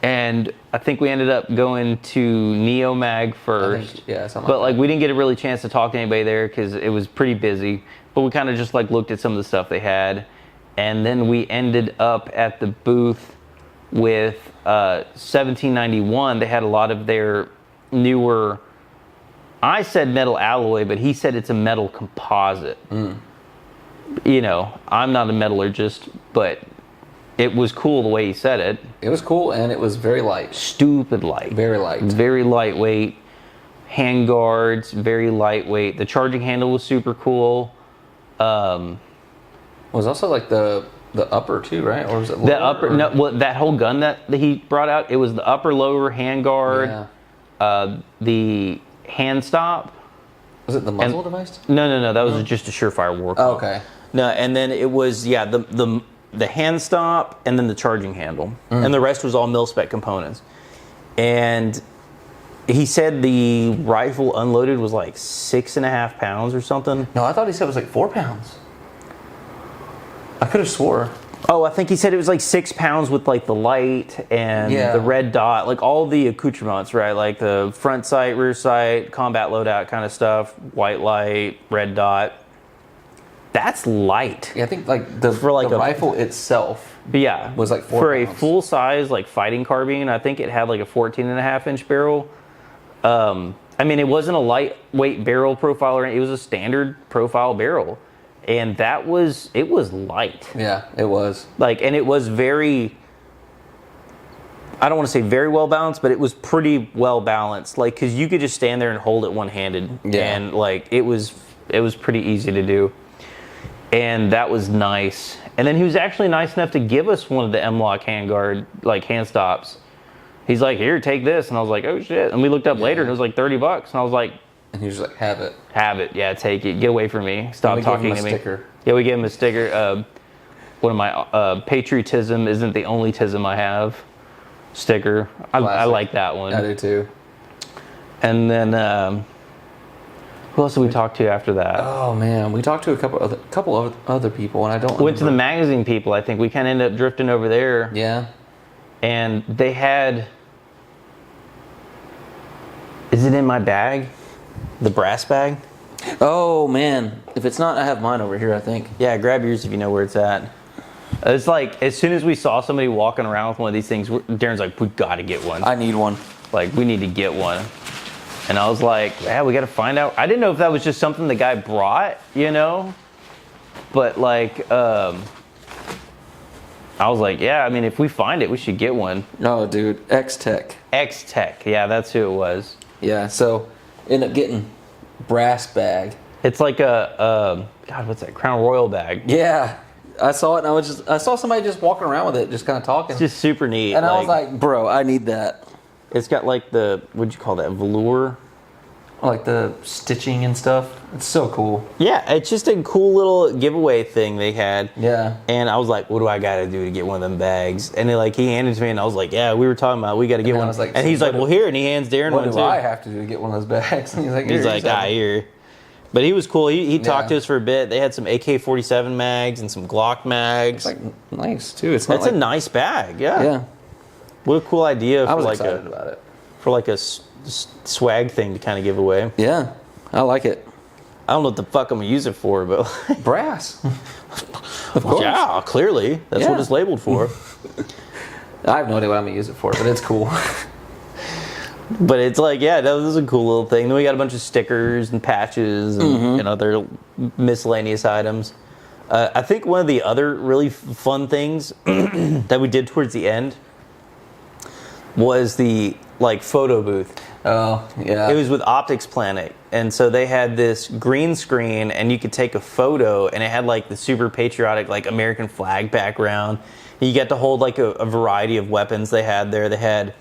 And I think we ended up going to Neomag first. But like we didn't get a really chance to talk to anybody there because it was pretty busy. But we kind of just like looked at some of the stuff they had. And then we ended up at the booth with 1791. They had a lot of their newer, I said metal alloy, but he said it's a metal composite. You know, I'm not a metallurgist, but it was cool the way he said it. It was cool, and it was very light. Stupid light. Very light. Very lightweight. Hand guards, very lightweight. The charging handle was super cool. Was also like the upper too, right? Or was it lower? The upper? No, well, that whole gun that he brought out, it was the upper, lower, hand guard, the hand stop. Was it the muzzle device? No. That was just a Surefire war club. Oh, okay. No, and then it was the hand stop and then the charging handle. And the rest was all mil-spec components. And he said the rifle unloaded was like 6.5 pounds or something. No, I thought he said it was like 4 pounds. I could have swore. Oh, I think he said it was like 6 pounds with like the light and the red dot, like all the accoutrements, right? Like the front sight, rear sight, combat loadout kind of stuff, white light, red dot. That's light. Yeah, I think like the rifle itself was like 4 for pounds. A full size like fighting carbine, I think it had like a 14.5-inch barrel. I mean, it wasn't a lightweight barrel profile or anything. It was a standard profile barrel. And it was light. Yeah, it was. Like, and it was very, I don't want to say very well balanced, but it was pretty well balanced. Like, because you could just stand there and hold it one-handed. Yeah. And like, it was pretty easy to do. And that was nice. And then he was actually nice enough to give us one of the M-Lock handguard, like hand stops. He's like, here, take this. And I was like, oh shit. And we looked up later and it was like $30. And I was like, and he was like, have it. Have it. Yeah, take it. Get away from me. Stop talking to me. Sticker. Yeah, we gave him a sticker. One of my patriotism isn't the only tism I have sticker. I like that one. I do too. And then who else did we talk to after that? Oh man, we talked to a couple of other people, and I don't. Went to the magazine people. I think we kind of ended up drifting over there. Yeah. And they had. Is it in my bag? The brass bag? Oh man, if it's not, I have mine over here, I think. Yeah, grab yours if you know where it's at. It's like as soon as we saw somebody walking around with one of these things, Darren's like, we gotta get one. I need one. Like, we need to get one. And I was like, yeah, we gotta find out. I didn't know if that was just something the guy brought, you know? But like, I was like, yeah, I mean, if we find it, we should get one. No, dude, X-Tech. X-Tech, yeah, that's who it was. Yeah, so end up getting brass bag. It's like a God, what's that? Crown Royal bag. Yeah, I saw it, and I saw somebody just walking around with it, just kind of talking. It's just super neat. And I was like, bro, I need that. It's got like what'd you call that? Velour? Like the stitching and stuff. It's so cool. Yeah, it's just a cool little giveaway thing they had. Yeah. And I was like, what do I got to do to get one of them bags? And he handed it to me, and I was like, yeah, we were talking about we got to get one. I was like, and he's like, well, here, and he hands Darren one too. What do I have to do to get one of those bags? And he's like, here. But he was cool. He talked to us for a bit. They had some AK-47 mags and some Glock mags. It's like nice too. It's a nice bag. Yeah. Yeah. What a cool idea for excited about it. For like a swag thing to kind of give away. Yeah, I like it. I don't know what the fuck I'm gonna use it for, but brass. Of course. Yeah, clearly that's what it's labeled for. I have no idea what I'm gonna use it for, but it's cool. But it's like, yeah, that was a cool little thing. Then we got a bunch of stickers and patches and other miscellaneous items. I think one of the other really fun things that we did towards the end was the photo booth. Oh, yeah. It was with Optics Planet. And so they had this green screen and you could take a photo and it had like the super patriotic American flag background. You get to hold a variety of weapons they had there. They had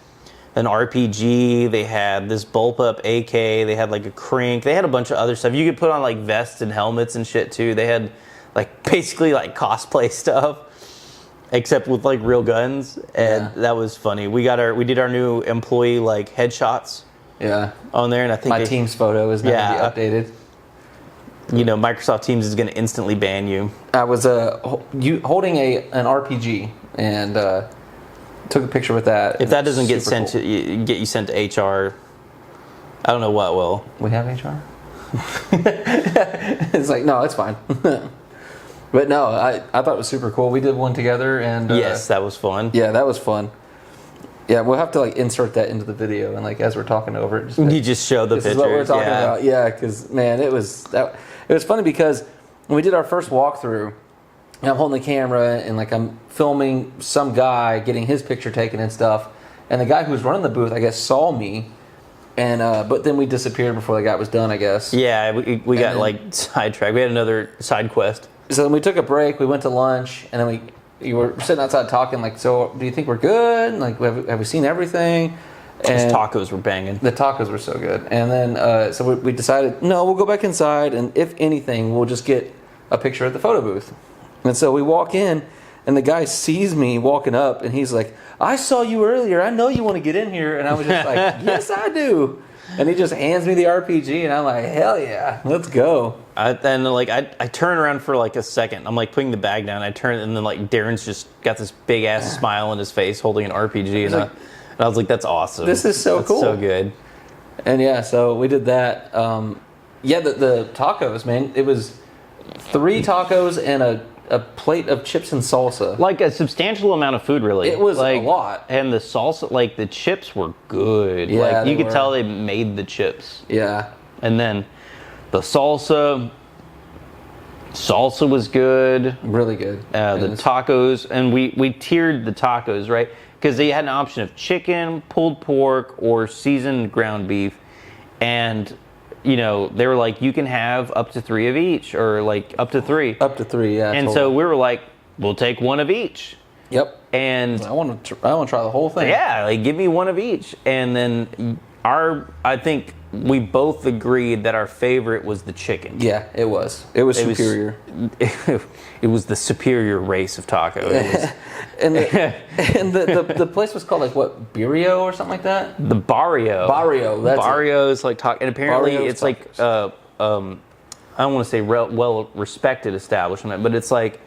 an RPG. They had this bullpup AK. They had like a crank. They had a bunch of other stuff. You could put on like vests and helmets and shit too. They had like basically like cosplay stuff, except with like real guns, and that was funny. We did our new employee like headshots. Yeah. On there, and I think my Teams photo is now going to be updated. You know, Microsoft Teams is going to instantly ban you. I was holding an RPG and took a picture with that. If that doesn't get sent cool. Get you sent to HR, I don't know what will. We have HR? It's like, no, it's fine. But no, I thought it was super cool. We did one together, and yes, that was fun. Yeah, that was fun. Yeah, we'll have to like insert that into the video, and like as we're talking over it, you just show the pictures. This is what we're talking about. Yeah, because man, it was funny because when we did our first walkthrough, I'm holding the camera and like I'm filming some guy getting his picture taken and stuff, and the guy who was running the booth, I guess, saw me, and but then we disappeared before the guy was done, I guess. Yeah, we got like sidetracked. We had another side quest. So then we took a break. We went to lunch, and then you were sitting outside talking, like, so do you think we're good? Like, have we seen everything? And those tacos were banging. The tacos were so good. And then, so we decided, no, we'll go back inside, and if anything, we'll just get a picture at the photo booth. And so we walk in, and the guy sees me walking up, and he's like, I saw you earlier. I know you want to get in here. And I was just like, yes, I do. And he just hands me the RPG, and I'm like, hell yeah, let's go. I turn around for like a second. I'm like putting the bag down. I turn, and then like Darren's just got this big ass smile on his face, holding an RPG, and I was like, "That's awesome. This is so cool, so good." And yeah, so we did that. The tacos, man. It was 3 tacos and a plate of chips and salsa. Like a substantial amount of food, really. It was like, a lot. And the salsa, like the chips were good. Yeah, like you could tell they made the chips. Yeah. And then the salsa was good. Really good. The tacos, and we tiered the tacos, right? Because they had an option of chicken, pulled pork, or seasoned ground beef. And you know, they were like, you can have up to 3 of each, or like up to 3. Up to 3, yeah. And so we were like, we'll take 1 of each. Yep. And I want to try the whole thing. Yeah, like give me 1 of each. And then I think we both agreed that our favorite was the chicken. Yeah, it was. It was superior. It was the superior race of taco. and the place was called like what, Birrio or something like that? The Barrio. That's Barrio is like taco, and apparently Barrio's it's like I don't want to say well respected establishment, but it's like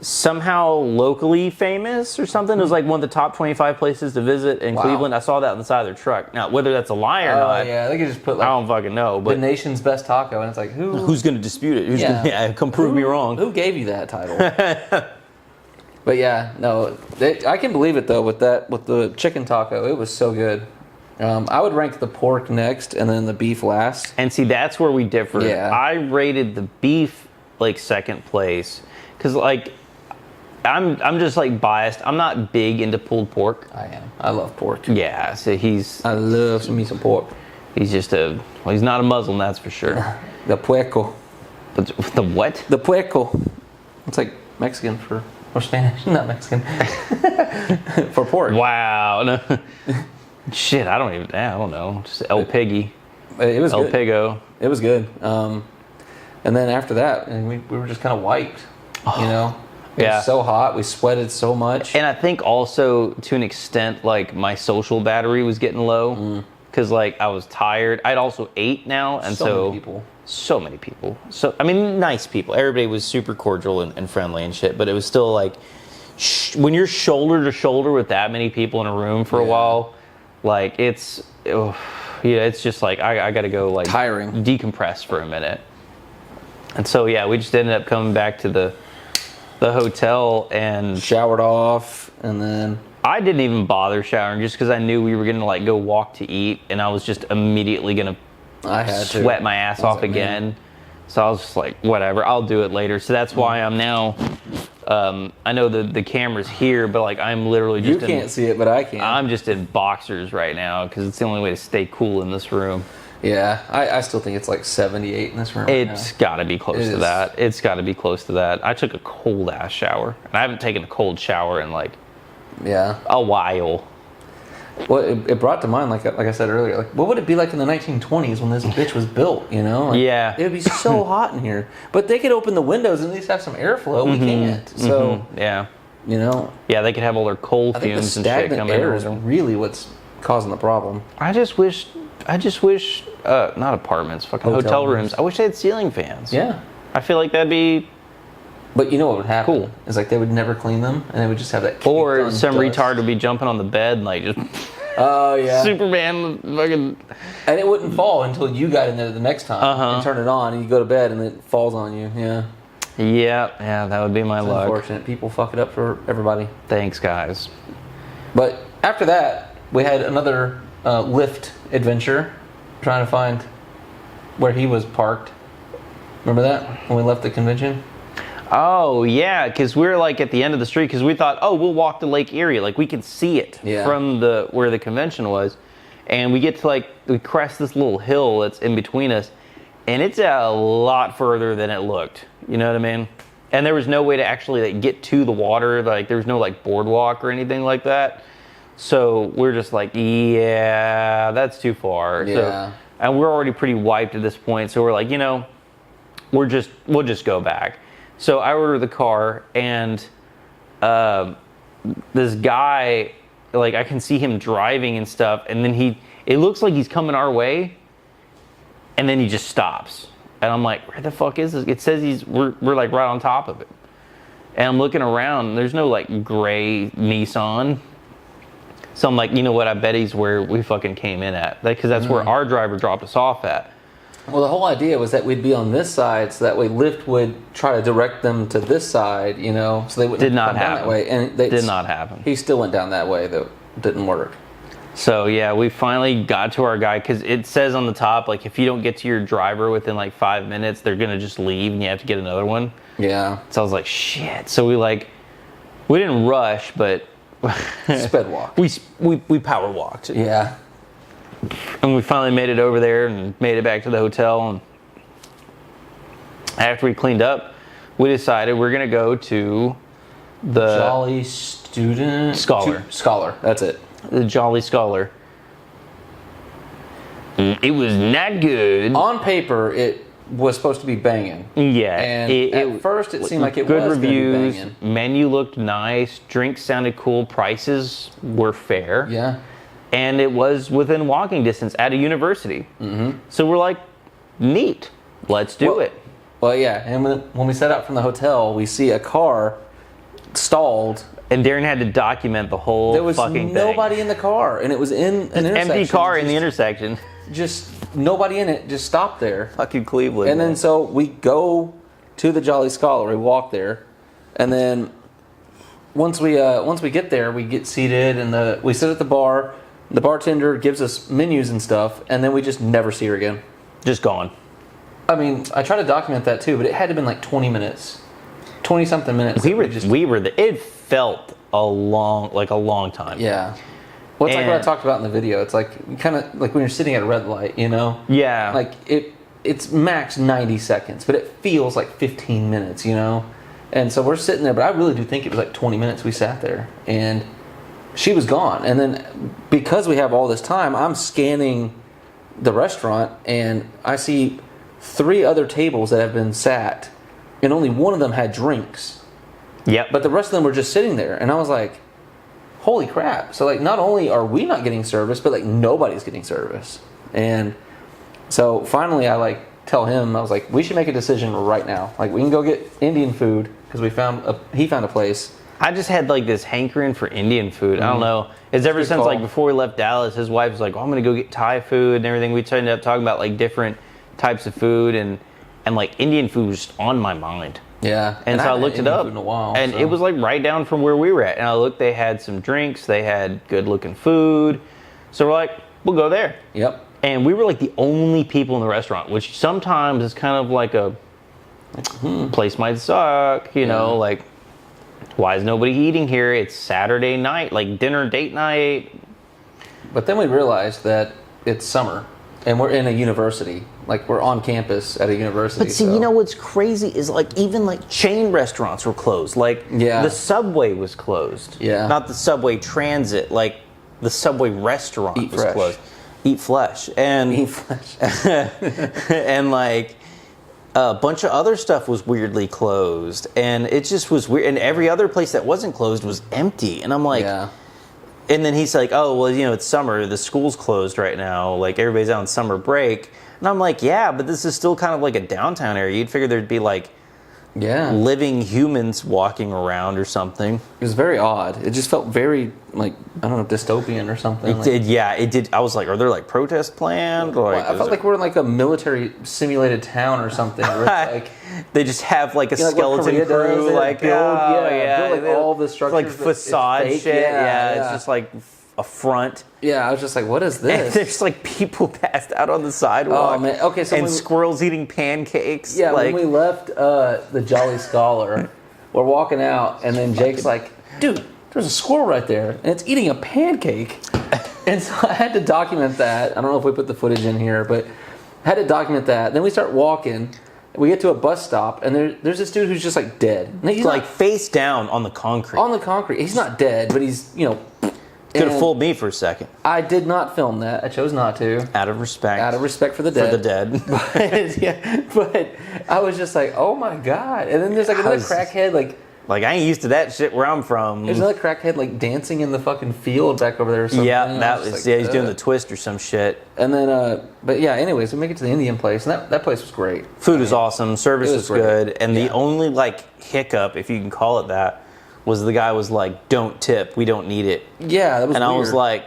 somehow locally famous or something. It was like one of the top 25 places to visit in Cleveland. I saw that on the side of their truck. Now, whether that's a lie or not, yeah, they could just put like, I don't fucking know. But the nation's best taco, and it's like who's going to dispute it? Who's gonna, come prove me wrong? Who gave you that title? But yeah, no, I can believe it though with the chicken taco. It was so good. I would rank the pork next, and then the beef last. And see, that's where we differ. Yeah. I rated the beef like second place because like. I'm just like biased. I'm not big into pulled pork. I am. I love pork. Yeah, so I love me some pork. He's just he's not a Muslim, that's for sure. The puerco. The what? The puerco. It's like Mexican or Spanish, not Mexican. For pork. Wow. No. Shit, I don't know. Just El Piggy. It was El good. Pigo. It was good. And then after that, and we were just kind of wiped, you know. It was so hot. We sweated so much. And I think also, to an extent, like, my social battery was getting low. Because, like, I was tired. I'd also ate now. And so many people. So, I mean, nice people. Everybody was super cordial and friendly and shit. But it was still, like, when you're shoulder to shoulder with that many people in a room for a while, like, it's just, like, I got to go, like... tiring. Decompress for a minute. And so, yeah, we just ended up coming back to the hotel and showered off, and then I didn't even bother showering just because I knew we were gonna like go walk to eat, and I was just immediately gonna sweat my ass off again. So I was just like, whatever, I'll do it later. So that's why I'm now. I know the camera's here, but like I'm literally just you can't see it, but I can. I'm just in boxers right now because it's the only way to stay cool in this room. Yeah, I still think it's like 78 in this room. It's got to be close to that. It's got to be close to that. I took a cold ass shower, and I haven't taken a cold shower in like a while. Well, it brought to mind, like I said earlier, like what would it be like in the 1920s when this bitch was built? You know, like, yeah, it would be so hot in here. But they could open the windows and at least have some airflow. We can't. So yeah, you know, yeah, they could have all their coal I think the fumes and shit stagnant coming air out. is really what's causing the problem. I just wish, not apartments, fucking hotel rooms. I wish they had ceiling fans. Yeah, I feel like that'd be. But you know what would happen? Cool. Is like they would never clean them, and they would just have that. Or some dust. retard would be jumping on the bed and like just. Oh yeah. Superman fucking. And it wouldn't fall until you got in there the next time and turn it on, and you go to bed, and it falls on you. Yeah. Yeah, that would be my luck. Unfortunate. People fuck it up for everybody. Thanks, guys. But after that, we had another lift adventure, trying to find where he was parked. Remember that when we left the convention? Oh yeah, because we were like at the end of the street because we thought, oh, we'll walk to Lake Erie, like we could see it from where the convention was, and we get to we crest this little hill that's in between us, and it's a lot further than it looked. You know what I mean? And there was no way to actually get to the water. Like there was no boardwalk or anything like that. So we're just like, yeah, that's too far. Yeah. So, and we're already pretty wiped at this point. So we're like, we'll just go back. So I order the car, and this guy, I can see him driving and stuff, and then it looks like he's coming our way, and then he just stops. And I'm like, where the fuck is this? It says we're right on top of it. And I'm looking around, and there's no gray Nissan. So I'm like, you know what? I bet he's where we fucking came in at, because that's where our driver dropped us off at. Well, the whole idea was that we'd be on this side, so that way Lyft would try to direct them to this side, so they wouldn't come down that way. And did not happen. He still went down that way, though. Didn't work. So yeah, we finally got to our guy, because it says on the top, if you don't get to your driver within 5 minutes, they're gonna just leave and you have to get another one. Yeah. So I was like, shit. So we didn't rush, but sped walk. We power walked. Yeah. And we finally made it over there and made it back to the hotel. And after we cleaned up, we decided we're going to go to the Jolly Student Scholar. Scholar. That's it. The Jolly Scholar. It was not good. On paper, it was supposed to be banging. Yeah. And at first, it seemed like it good was reviews. Banging. Menu looked nice. Drinks sounded cool. Prices were fair. Yeah. And it was within walking distance at a university. Mm-hmm. So we're like, neat. Let's do it. Well, yeah. And when we set out from the hotel, we see a car stalled. And Darren had to document the whole fucking thing. There was nobody in the car. And it was in an intersection. Empty car in the intersection. Just nobody in it. Just stopped there. Fucking Cleveland. And then so we go to the Jolly Scholar. We walk there. And then once we get there, we get seated and we sit at the bar. The bartender gives us menus and stuff, and then we just never see her again. Just gone. I mean, I try to document that too, but it had to have been 20 minutes. 20-something minutes. It felt a long time. Yeah. Well, it's like what I talked about in the video. It's kind of like when you're sitting at a red light, Yeah. It's max 90 seconds, but it feels like 15 minutes, And so we're sitting there, but I really do think it was 20 minutes we sat there, and she was gone. And then because we have all this time, I'm scanning the restaurant and I see 3 other tables that have been sat and only one of them had drinks. Yep. But the rest of them were just sitting there. And I was like, holy crap. So not only are we not getting service, but nobody's getting service. And so finally I tell him, I was like, we should make a decision right now. We can go get Indian food because he found a place. I just had this hankering for Indian food. I don't know. It's ever since before we left Dallas, his wife was like, "Oh, I'm gonna go get Thai food and everything." We ended up talking about different types of food and Indian food was just on my mind. Yeah. And so I looked it up, in a while, and it was right down from where we were at. And I looked, they had some drinks, they had good looking food. So we're like, we'll go there. Yep. And we were the only people in the restaurant, which sometimes is kind of place might suck, know, why is nobody eating here? It's Saturday night, dinner date night. But then we realized that it's summer and we're in a university. We're on campus at a university. But see, what's crazy is even chain restaurants were closed. Yeah. The Subway was closed. Yeah. Not the Subway Transit. the Subway restaurant Eat was Fresh. closed. Eat Flesh. And Eat Fresh. and like a bunch of other stuff was weirdly closed, and it just was weird. And every other place that wasn't closed was empty. And I'm like, yeah. And then he's like, oh, well, it's summer. The school's closed right now. Like, everybody's out on summer break. And I'm like, yeah, but this is still kind of like a downtown area. You'd figure there'd be like living humans walking around or something. It was very odd. It just felt very, like, I don't know, dystopian or something. It did, yeah, it did. I was like, are there like protests planned? Or, like, I felt like we're in like a military simulated town or something. Where it's like they just have like a skeleton like crew, like build all the it's structures, like facade fake. shit. Yeah, it's just like a front. Yeah, I was just like, what is And this? there's like people passed out on the sidewalk. Oh man, okay, so and squirrels eating pancakes. Yeah, like, when we left the Jolly Scholar, we're walking out, and then Jake's like, dude, there's a squirrel right there, and it's eating a pancake. And so I had to document that. I don't know if we put the footage in here, but I had to document that. Then we start walking. We get to a bus stop, and there's this dude who's just like dead. He's like face down on the concrete. On the concrete. He's not dead, but he's, Could have fooled me for a second. I did not film that. I chose not to. Out of respect. Out of respect for the dead. But I was just like, oh my God. And then there's like another crackhead, like I ain't used to that shit where I'm from. There's another crackhead like dancing in the fucking field back over there or something. Yeah, that was, he's doing the twist or some shit. And then, but yeah, anyways, we make it to the Indian place, and that place was great. Food was awesome, service was good, and Yeah. the only like hiccup, if you can call it that, was the guy was like, "Don't tip, we don't need it." Yeah, that was. And weird. I was like,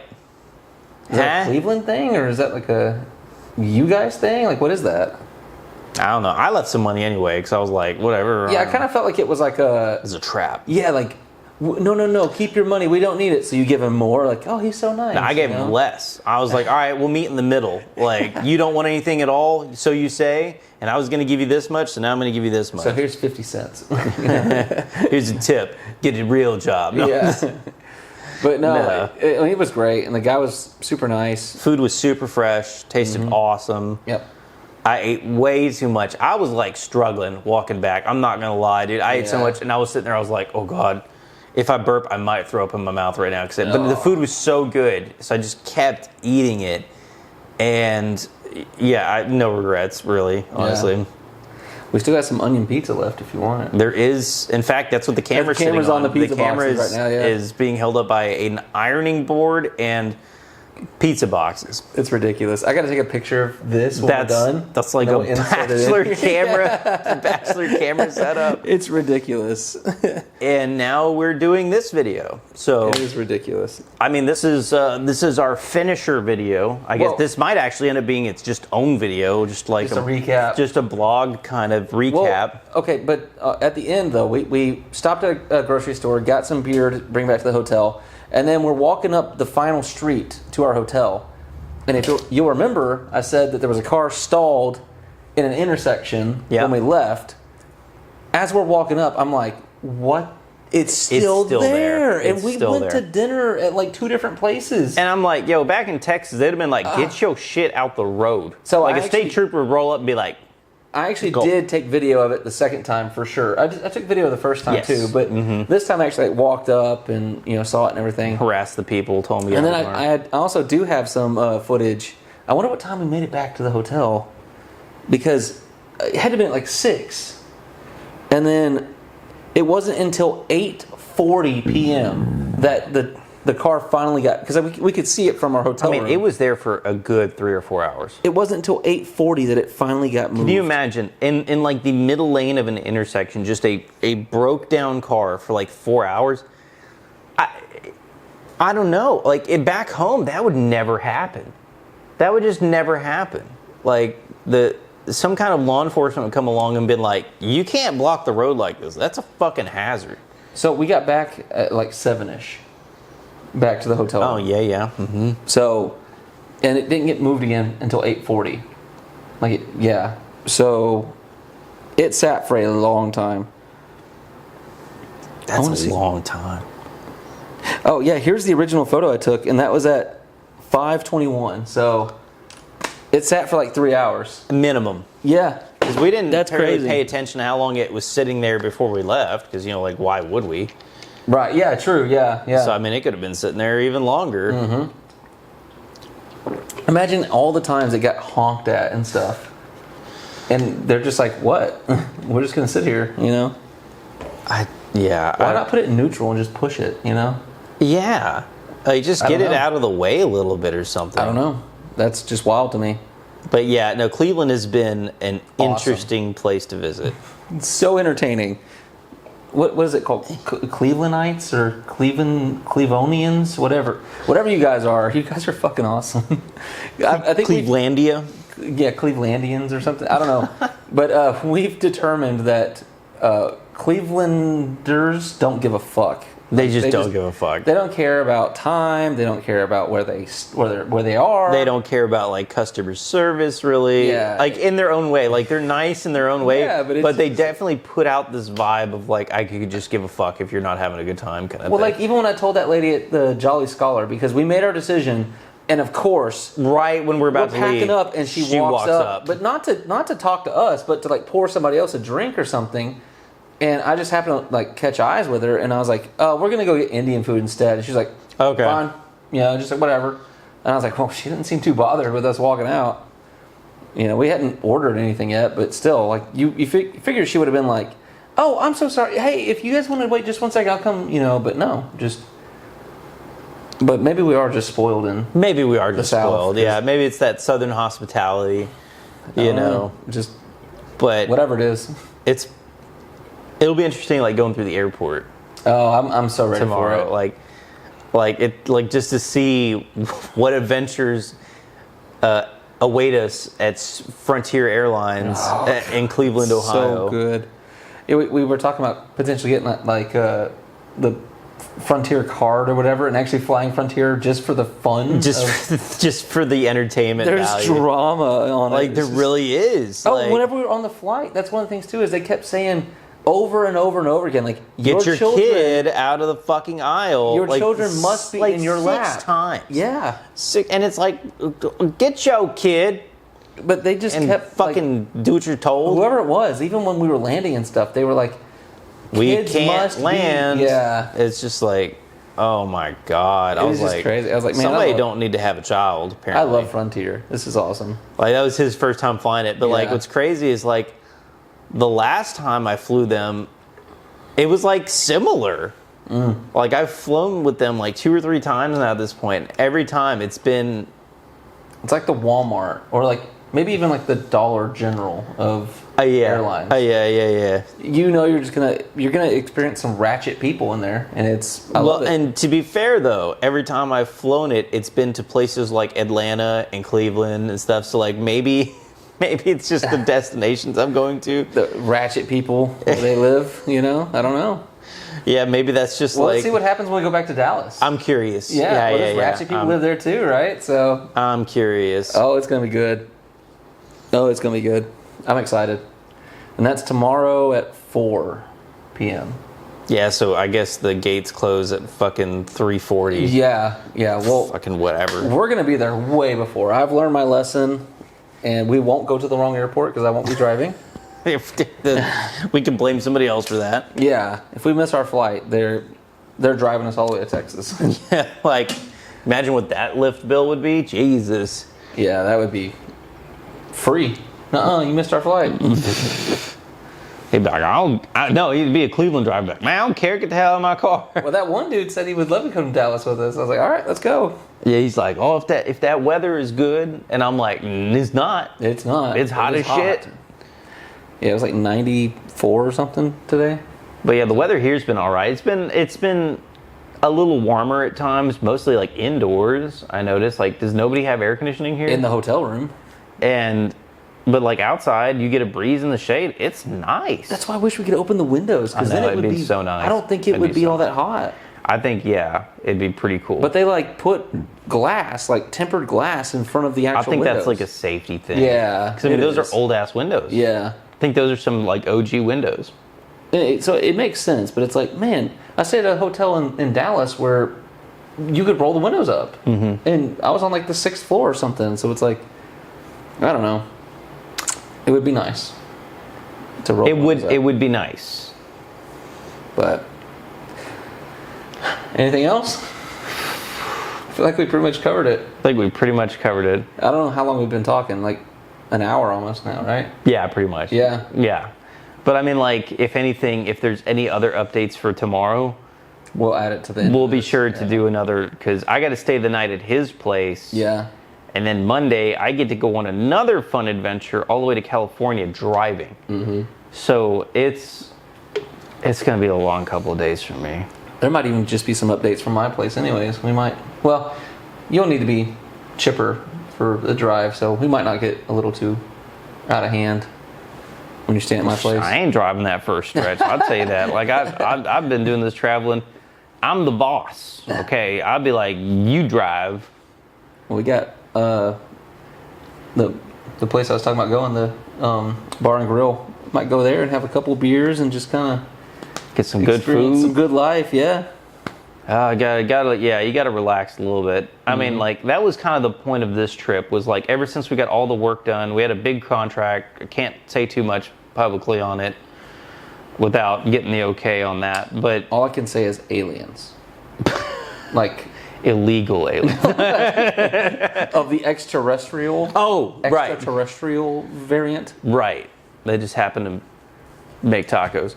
"Is that a Cleveland thing, or is that like a you guys thing? Like, what is that?" I don't know. I left some money anyway because I was like, whatever. Yeah, I kind of felt like it was like it was a trap. Yeah, like no, keep your money. We don't need it. So you give him more. Like, oh, he's so nice. No, I gave him less. I was like, all right, we'll meet in the middle. Like, you don't want anything at all, so you say. And I was going to give you this much, so now I'm going to give you this much. So here's 50 cents. Here's a tip. Get a real job. No. Yeah. But no, it was great, and the guy was super nice. Food was super fresh. Tasted awesome. Yep. I ate way too much. I was like struggling walking back. I'm not going to lie, dude. I ate so much, and I was sitting there, I was like, oh God. If I burp, I might throw up in my mouth right now. But the food was so good, so I just kept eating it. And yeah, no regrets, really, honestly. Yeah. We still got some onion pizza left if you want it. There is, in fact, that's what the camera's sitting on. On the pizza camera boxes right now, yeah. is being held up by an ironing board and pizza boxes. It's ridiculous. I got to take a picture of this when we're done. That's like a bachelor camera, bachelor camera setup. It's ridiculous. And now we're doing this video. So it is ridiculous. I mean, this is our finisher video. I guess this might actually end up being its just own video, just like just a recap, just a blog kind of recap. Well, okay, but at the end though, we stopped at a grocery store, got some beer to bring back to the hotel. And then we're walking up the final street to our hotel. And if you'll remember, I said that there was a car stalled in an intersection when we left. As we're walking up, I'm like, what? It's still there. And we went to dinner at like 2 different places. And I'm like, yo, back in Texas, they'd have been like, get your shit out the road. So like a state trooper would roll up and be like, I actually did take video of it the second time for sure. I took video the first time too, but this time I actually walked up and saw it and everything. Harassed the people, told me. And then I also do have some footage. I wonder what time we made it back to the hotel, because it had to be at like 6, and then it wasn't until 8:40 p.m. that the car finally got, because we could see it from our hotel room. It was there for a good 3 or 4 hours. It wasn't until 8:40 that it finally got moved. Can you imagine, in like the middle lane of an intersection, just a broke down car for like 4 hours? I don't know. Like, back home, that would never happen. That would just never happen. Like, some kind of law enforcement would come along and been like, you can't block the road like this. That's a fucking hazard. So we got back at like 7-ish. Back to the hotel. Oh, yeah. Mm-hmm. So, and it didn't get moved again until 8:40. So, it sat for a long time. That's a long time. Oh, yeah, here's the original photo I took, and that was at 5:21. So, it sat for like 3 hours. Minimum. Yeah. Because we didn't really pay attention to how long it was sitting there before we left, because, like, why would we? Right. Yeah. True. Yeah. Yeah. So I mean, it could have been sitting there even longer. Mm-hmm. Imagine all the times it got honked at and stuff, and they're just like, "What? We're just gonna sit here," you know? Why not put it in neutral and just push it? You know? Yeah. Like just get it out of the way a little bit or something. I don't know. That's just wild to me. But yeah, no, Cleveland has been an interesting place to visit. It's so entertaining. What is it called? Clevelandites or Clevonians? Whatever you guys are fucking awesome. I think Clevelandia? Clevelandians or something. I don't know. But we've determined that Clevelanders don't give a fuck. They just don't give a fuck. They don't care about time. They don't care about where they are. They don't care about like customer service, really. Yeah. Like in their own way. Like they're nice in their own way. Yeah, but they definitely put out this vibe of like I could just give a fuck if you're not having a good time kind of thing. Well, like even when I told that lady at the Jolly Scholar, because we made our decision, and of course, right when we're packing leave, up, and she walks up, but not to talk to us, but to like pour somebody else a drink or something. And I just happened to like catch eyes with her, and I was like, "Oh, we're gonna go get Indian food instead." And she's like, "Okay, fine," just like whatever. And I was like, "Well, she didn't seem too bothered with us walking out." We hadn't ordered anything yet, but still, like you figure she would have been like, "Oh, I'm so sorry. Hey, if you guys want to wait just 1 second, I'll come." But no, just. But maybe we are just spoiled in. Maybe we are just spoiled. Yeah, maybe it's that Southern hospitality. Just. But whatever it is, It'll be interesting, like going through the airport. Oh, I'm so ready tomorrow. for it. Like just to see what adventures await us at Frontier Airlines in Cleveland, Ohio. So good. We were talking about potentially getting like the Frontier card or whatever, and actually flying Frontier just for the fun, just for the entertainment. There's value. drama on it. Like there really is. Oh, whenever we were on the flight, that's one of the things too is they kept saying. Over and over and over again, like get your kid out of the fucking aisle. Your children must be in your lap. 6 times. Yeah, and it's like, get your kid. But they just kept fucking do what you're told. Whoever it was, even when we were landing and stuff, they were like, "We can't land." Yeah, it's just like, oh my god. I was like, crazy. I was like, man, somebody don't need to have a child. Apparently, I love Frontier. This is awesome. Like that was his first time flying it, but like what's crazy is like. The last time I flew them, it was like similar. Like I've flown with them like 2 or 3 times now at this point. Every time it's like the Walmart or like maybe even like the Dollar General of airlines. Yeah. You're gonna experience some ratchet people in there, and I love it. And to be fair though, every time I've flown it, it's been to places like Atlanta and Cleveland and stuff. So like maybe it's just the destinations I'm going to. The ratchet people where they live, I don't know. Yeah, maybe that's just let's see what happens when we go back to Dallas. I'm curious. Yeah, ratchet people live there too, right? So I'm curious. Oh, it's going to be good. I'm excited. And that's tomorrow at 4 p.m. Yeah, so I guess the gates close at fucking 3:40. Yeah. Well, fucking whatever. We're going to be there way before. I've learned my lesson. And we won't go to the wrong airport because I won't be driving. We can blame somebody else for that. Yeah, if we miss our flight, they're driving us all the way to Texas. Yeah, like imagine what that lift bill would be. Jesus. Yeah, that would be free. You missed our flight. He'd be like, no, he'd be a Cleveland driver. Like, man, I don't care. Get the hell out of my car. Well, that one dude said he would love to come to Dallas with us. I was like, all right, let's go. Yeah, he's like, if that weather is good, and I'm like, it's not. It's not. It's hot as shit. Yeah, it was like 94 or something today. But yeah, the weather here's been all right. It's been a little warmer at times, mostly like indoors. I noticed. Like, does nobody have air conditioning here? In the hotel room. But like outside, you get a breeze in the shade. It's nice. That's why I wish we could open the windows because then it would be so nice. I don't think it would be all that hot. I think it'd be pretty cool. But they like put glass, like tempered glass, in front of the actual windows. I think that's like a safety thing. Yeah, because those are old ass windows. Yeah, I think those are some like OG windows. So it makes sense, but it's like, man, I stayed at a hotel in Dallas where you could roll the windows up, and I was on like the 6th floor or something. So it's like, I don't know. It would be nice to roll. It would be nice, but Anything else? I feel like we pretty much covered it. I think we pretty much covered it. I don't know how long we've been talking. Like an hour almost now, right? Yeah, pretty much. Yeah. Yeah. But I mean, like, if anything, if there's any other updates for tomorrow, we'll add it to the end. We'll be sure to do another, because I got to stay the night at his place. Yeah. And then Monday, I get to go on another fun adventure all the way to California driving. Mm-hmm. So it's going to be a long couple of days for me. There might even just be some updates from my place anyways. We might, well, you'll need to be chipper for the drive, so we might not get a little too out of hand when you're staying at my place. I ain't driving that first stretch. I'll tell you that. Like, I've been doing this traveling. I'm the boss, okay? I'll be like, you drive. Well, we got the place I was talking about going, the bar and grill. Might go there and have a couple beers and just kind of get some good food, some good life. Yeah. You gotta relax a little bit. I mean, like, that was kind of the point of this trip, was like, ever since we got all the work done, we had a big contract. I can't say too much publicly on it without getting the okay on that, but all I can say is aliens. Like illegal aliens. Of the extraterrestrial. Oh, right. Extraterrestrial variant. Right. They just happen to make tacos.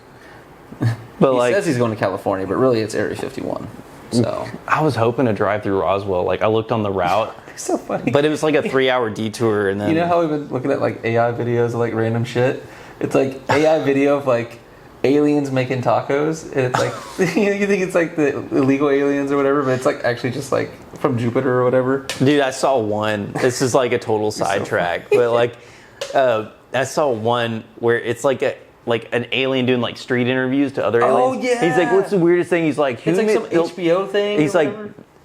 But he says he's going to California, but really it's Area 51. So I was hoping to drive through Roswell. Like, I looked on the route. It's so funny. But it was like a 3-hour detour, and then you know how we've been looking at like AI videos of like random shit? It's like AI video of like aliens making tacos, and it's like you think it's like the illegal aliens or whatever, but it's like actually just like from Jupiter or whatever. Dude, I saw one. This is like a total sidetrack, but like I saw one where it's like an alien doing like street interviews to other aliens. Oh yeah. He's like, "What's the weirdest thing?" He's like, "It's like some HBO thing."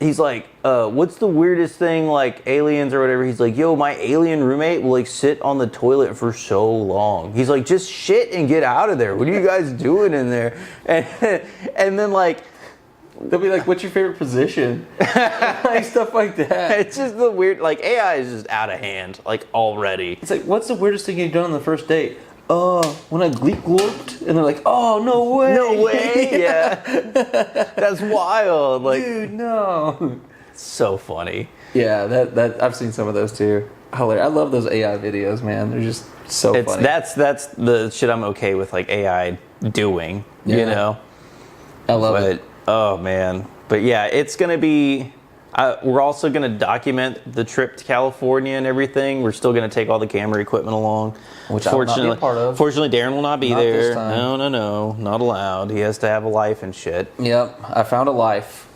He's like, "What's the weirdest thing, like aliens or whatever?" He's like, "Yo, my alien roommate will like sit on the toilet for so long." He's like, "Just shit and get out of there. What are you guys doing in there?" And then like, they'll be like, "What's your favorite position?" Like stuff like that. It's just the weird. Like, AI is just out of hand, like, already. It's like, "What's the weirdest thing you've done on the first date?" When I gleek glorped, and they're like, "Oh, no way!" No way! Yeah, that's wild. Like, dude, no. So funny. Yeah, that I've seen some of those too. Hilarious. I love those AI videos, man. They're just so funny. That's the shit I'm okay with, like, AI doing. Yeah. You know, I love it. Oh man, but yeah, it's gonna be. We're also going to document the trip to California and everything. We're still going to take all the camera equipment along. Which I will not be a part of. Fortunately, Darren will not be Not there. this time. No, not allowed. He has to have a life and shit. Yep, I found a life.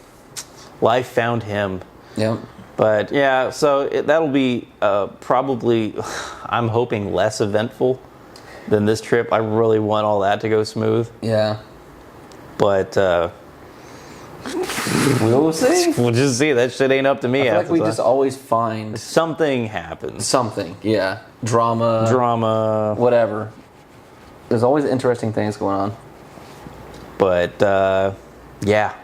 Life found him. Yep. But yeah, so that'll be probably, I'm hoping, less eventful than this trip. I really want all that to go smooth. Yeah. But we'll see. We'll just see. That shit ain't up to me. I feel like we just always find something happens. Something, yeah. Drama. Whatever. There's always interesting things going on. But yeah.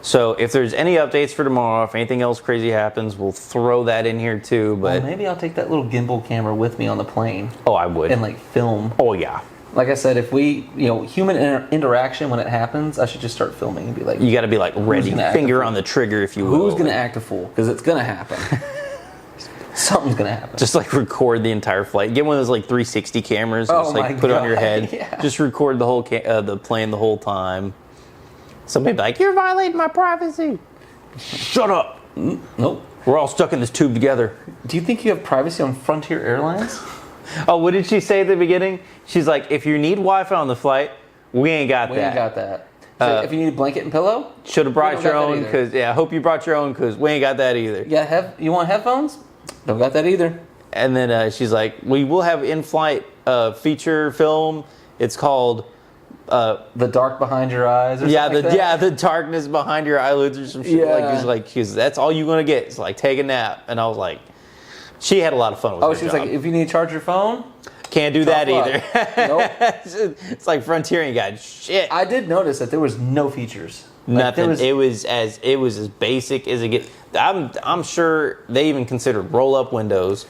So if there's any updates for tomorrow, if anything else crazy happens, we'll throw that in here too. But maybe I'll take that little gimbal camera with me on the plane. Oh, I would. And like film. Oh yeah. Like I said, if we, human interaction when it happens, I should just start filming and be like, you got to be like ready, finger on the trigger, if you will. Who's going to act a fool? Because it's going to happen. Something's going to happen. Just like record the entire flight. Get one of those like 360 cameras and just like put it on your head. Yeah. Just record the whole the plane the whole time. Somebody be like, "You're violating my privacy." Shut up. Nope. We're all stuck in this tube together. Do you think you have privacy on Frontier Airlines? Oh, what did she say at the beginning? She's like, "If you need Wi-Fi on the flight, we ain't got that. We ain't got that. So if you need a blanket and pillow, should have brought your own. Because I hope you brought your own, because we ain't got that either." Yeah, you want headphones? Don't got that either. And then she's like, "We will have in-flight feature film. It's called The Dark Behind Your Eyes." Or something like that. The darkness behind your eyelids or some shit. Yeah. She's that's all you're gonna get. It's like, take a nap. And I was like, she had a lot of fun with her she was like, "If you need to charge your phone, can't do that either." Nope. It's like Frontier ain't got shit. I did notice that there was no features. Nothing. It was as basic as it gets. I'm sure they even considered roll-up windows.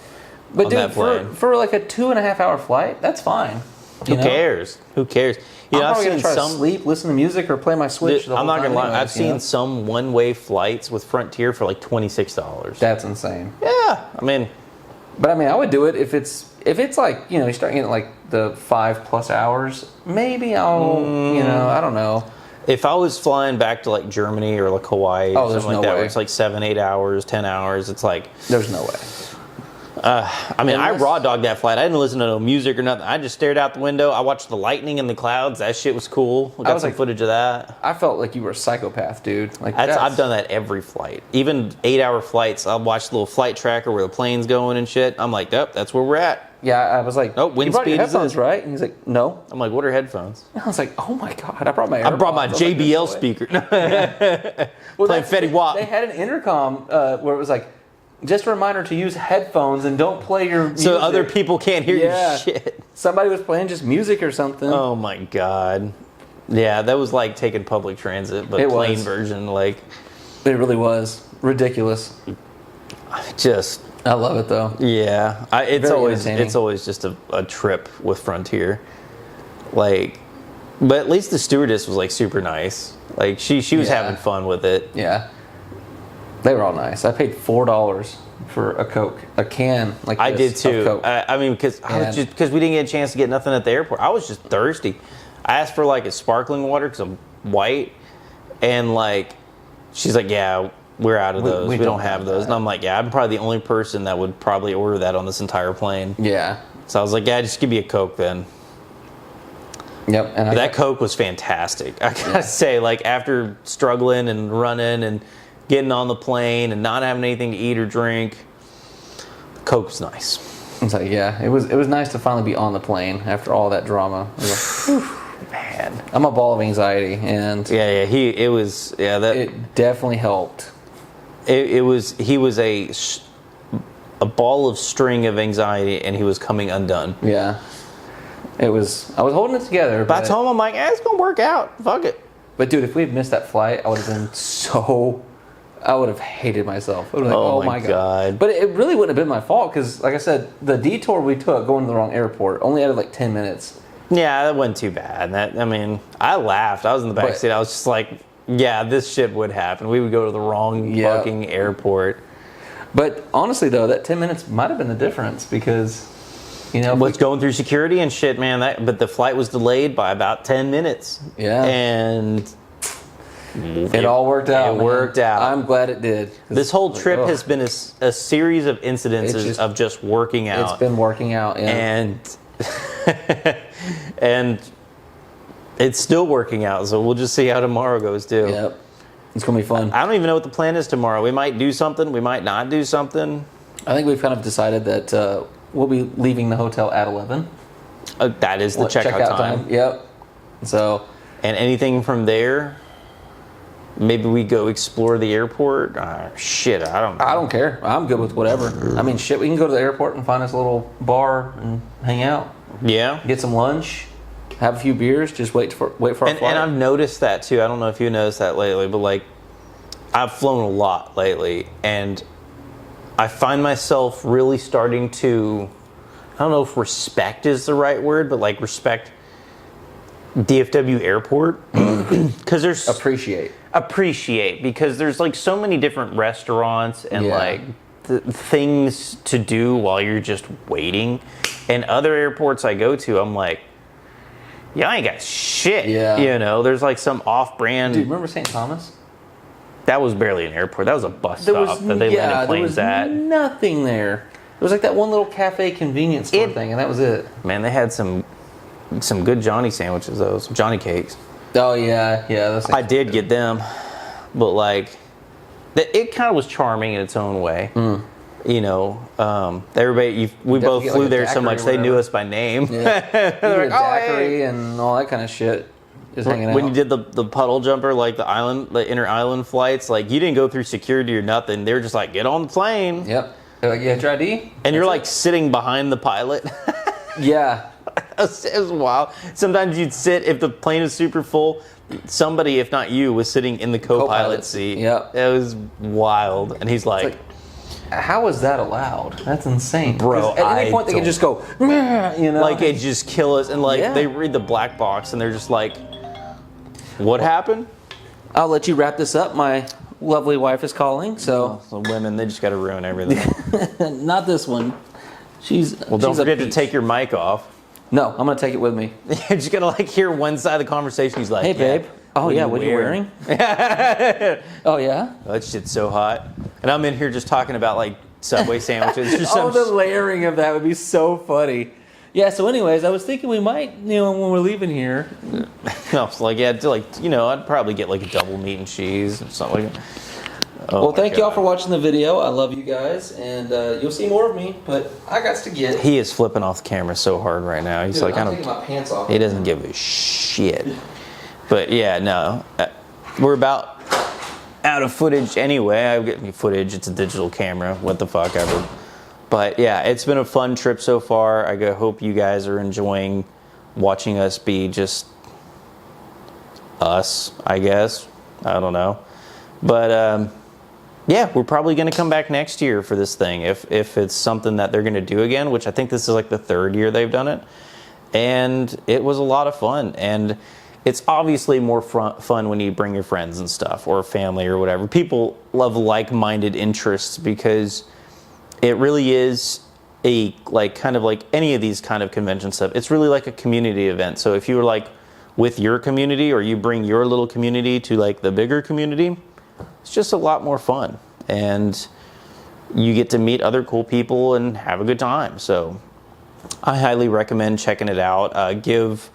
But dude, for like a 2.5 hour flight, that's fine. Who cares? Who cares? I'm probably going to try to sleep, listen to music, or play my Switch. I'm not going to lie. I've seen some one-way flights with Frontier for like $26. That's insane. Yeah, I mean, I would do it if it's like, you start getting like the 5+ hours. Maybe I'll, I don't know. If I was flying back to like Germany or like Hawaii or something like that, where it's like 7, 8 hours, 10 hours, it's like there's no way. I raw dogged that flight. I didn't listen to no music or nothing. I just stared out the window. I watched the lightning in the clouds. That shit was cool. We got some footage of that. I felt like you were a psychopath, dude. Like I've done that every flight. Even 8-hour flights, I'll watch the little flight tracker where the plane's going and shit. I'm like, yep, that's where we're at. Yeah, I was like, oh, wind you brought your speed headphones, is right? And he's like, no. I'm like, what are headphones? I was like, oh my God, I brought my JBL speaker. Well, playing Fetty Wap. They had an intercom where it was like, just a reminder to use headphones and don't play your music. So other people can't hear your shit. Somebody was playing just music or something. Oh my God. Yeah, that was like taking public transit, but plane version. Like, it really was ridiculous. I love it though. Yeah, it's always just a trip with Frontier. Like, but at least the stewardess was like super nice. Like she was having fun with it. Yeah. They were all nice. I paid $4 for a Coke, a can like this. I did too. Coke. Because we didn't get a chance to get nothing at the airport. I was just thirsty. I asked for like a sparkling water because I'm white, and like she's like, yeah, we're out of those. We don't have those. And I'm like, yeah, I'm probably the only person that would probably order that on this entire plane. Yeah. So I was like, yeah, just give me a Coke then. Yep. And that Coke was fantastic. I gotta say, like after struggling and running and getting on the plane and not having anything to eat or drink, Coke was nice. It's like, yeah, it was nice to finally be on the plane after all that drama. Man, I'm a ball of anxiety, and it definitely helped. He was a ball of string of anxiety, and he was coming undone. Yeah, I was holding it together. But I told him, I'm like, it's gonna work out. Fuck it. But dude, if we had missed that flight, I would have been I would have hated myself. I would have been like, oh my God. But it really wouldn't have been my fault because, like I said, the detour we took going to the wrong airport only added like 10 minutes. Yeah, that wasn't too bad. I laughed. I was in the back seat. I was just like, yeah, this shit would happen. We would go to the wrong fucking airport. But honestly, though, that 10 minutes might have been the difference because, what's going through security and shit, man. But the flight was delayed by about 10 minutes. Yeah. And it all worked out. It worked out. I'm glad it did. This whole trip has been a series of incidences of just working out. It's been working out, yeah. And it's still working out, so we'll just see how tomorrow goes, too. Yep. It's going to be fun. I don't even know what the plan is tomorrow. We might do something. We might not do something. I think we've kind of decided that we'll be leaving the hotel at 11. That is the checkout time. Yep. So. And anything from there... Maybe we go explore the airport. Shit, I don't know. I don't care. I'm good with whatever. Shit, we can go to the airport and find us a little bar and hang out. Yeah. Get some lunch, have a few beers, just wait for our flight. And I've noticed that too. I don't know if you noticed that lately, but like I've flown a lot lately, and I find myself really starting to, I don't know if respect is the right word, but like respect DFW airport because there's appreciate because there's like so many different restaurants and like things to do while you're just waiting. And other airports I go to, I'm like, I ain't got shit. Yeah. There's like some off-brand. Dude, remember St. Thomas? That was barely an airport. That was a bus stop that they landed planes at. There was nothing there. There was like that one little cafe convenience store thing, and that was it. Man, they had some good Johnny sandwiches, though. Some Johnny cakes. Oh, yeah. I did get them. But, like, it kind of was charming in its own way. Everybody, we both flew there so much, they knew us by name. Yeah. They're like, daiquiri and all that kind of shit. Just hanging out. When you did the puddle jumper, like the inter island flights, like, you didn't go through security or nothing. They were just like, get on the plane. Yep. They're like, you got your ID? And you're, like, sitting behind the pilot. Yeah. It was wild. Sometimes you'd sit, if the plane is super full, somebody, if not you, was sitting in the co-pilot seat. Yep. It was wild. And he's like how is that allowed? That's insane. Bro, 'Cause at any point they can just go, you know, like it just kill us, and like Yeah. they read the black box and they're just like, what happened? I'll let you wrap this up. My lovely wife is calling, so The women, they just got to ruin everything. not this one. Well, don't forget to take your mic off. No, I'm gonna take it with me. You're just gonna like hear one side of the conversation. He's like, Hey, babe. Oh yeah, what are you wearing? Oh yeah. Oh, that shit's so hot. And I'm in here just talking about like Subway sandwiches. Or Oh, the layering of that would be so funny. Yeah. So, anyways, I was thinking we might, you know, when we're leaving here. I was like, yeah, I'd probably get like a double meat and cheese or something like that. Oh, Well, thank y'all for watching the video. I love you guys, and you'll see more of me. But I got to get. He is flipping off the camera so hard right now. He's Dude, like, I'm taking my pants off. He doesn't give a shit. But yeah, no, we're about out of footage anyway. I've got me footage. It's a digital camera. What the fuck ever. But yeah, it's been a fun trip so far. I hope you guys are enjoying watching us be just us, I guess. I don't know. But yeah, we're probably going to come back next year for this thing if it's something that they're going to do again, which I think this is like the 3rd year they've done it. And it was a lot of fun. And it's obviously more fun when you bring your friends and stuff, or family or whatever. People love like-minded interests, because it really is a kind of like any of these kind of convention stuff. It's really like a community event. So if you were like with your community, or you bring your little community to like the bigger community, it's just a lot more fun, and you get to meet other cool people and have a good time. So I highly recommend checking it out. Give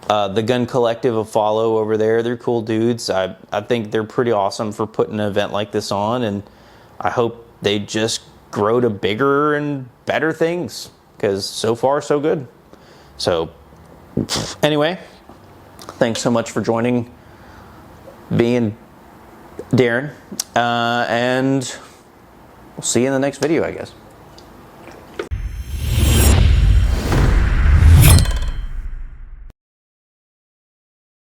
the Gun Collective a follow over there. They're cool dudes. I think they're pretty awesome for putting an event like this on, and I hope they just grow to bigger and better things, because so far so good. So anyway, thanks so much for joining me and Darren, and we'll see you in the next video, I guess.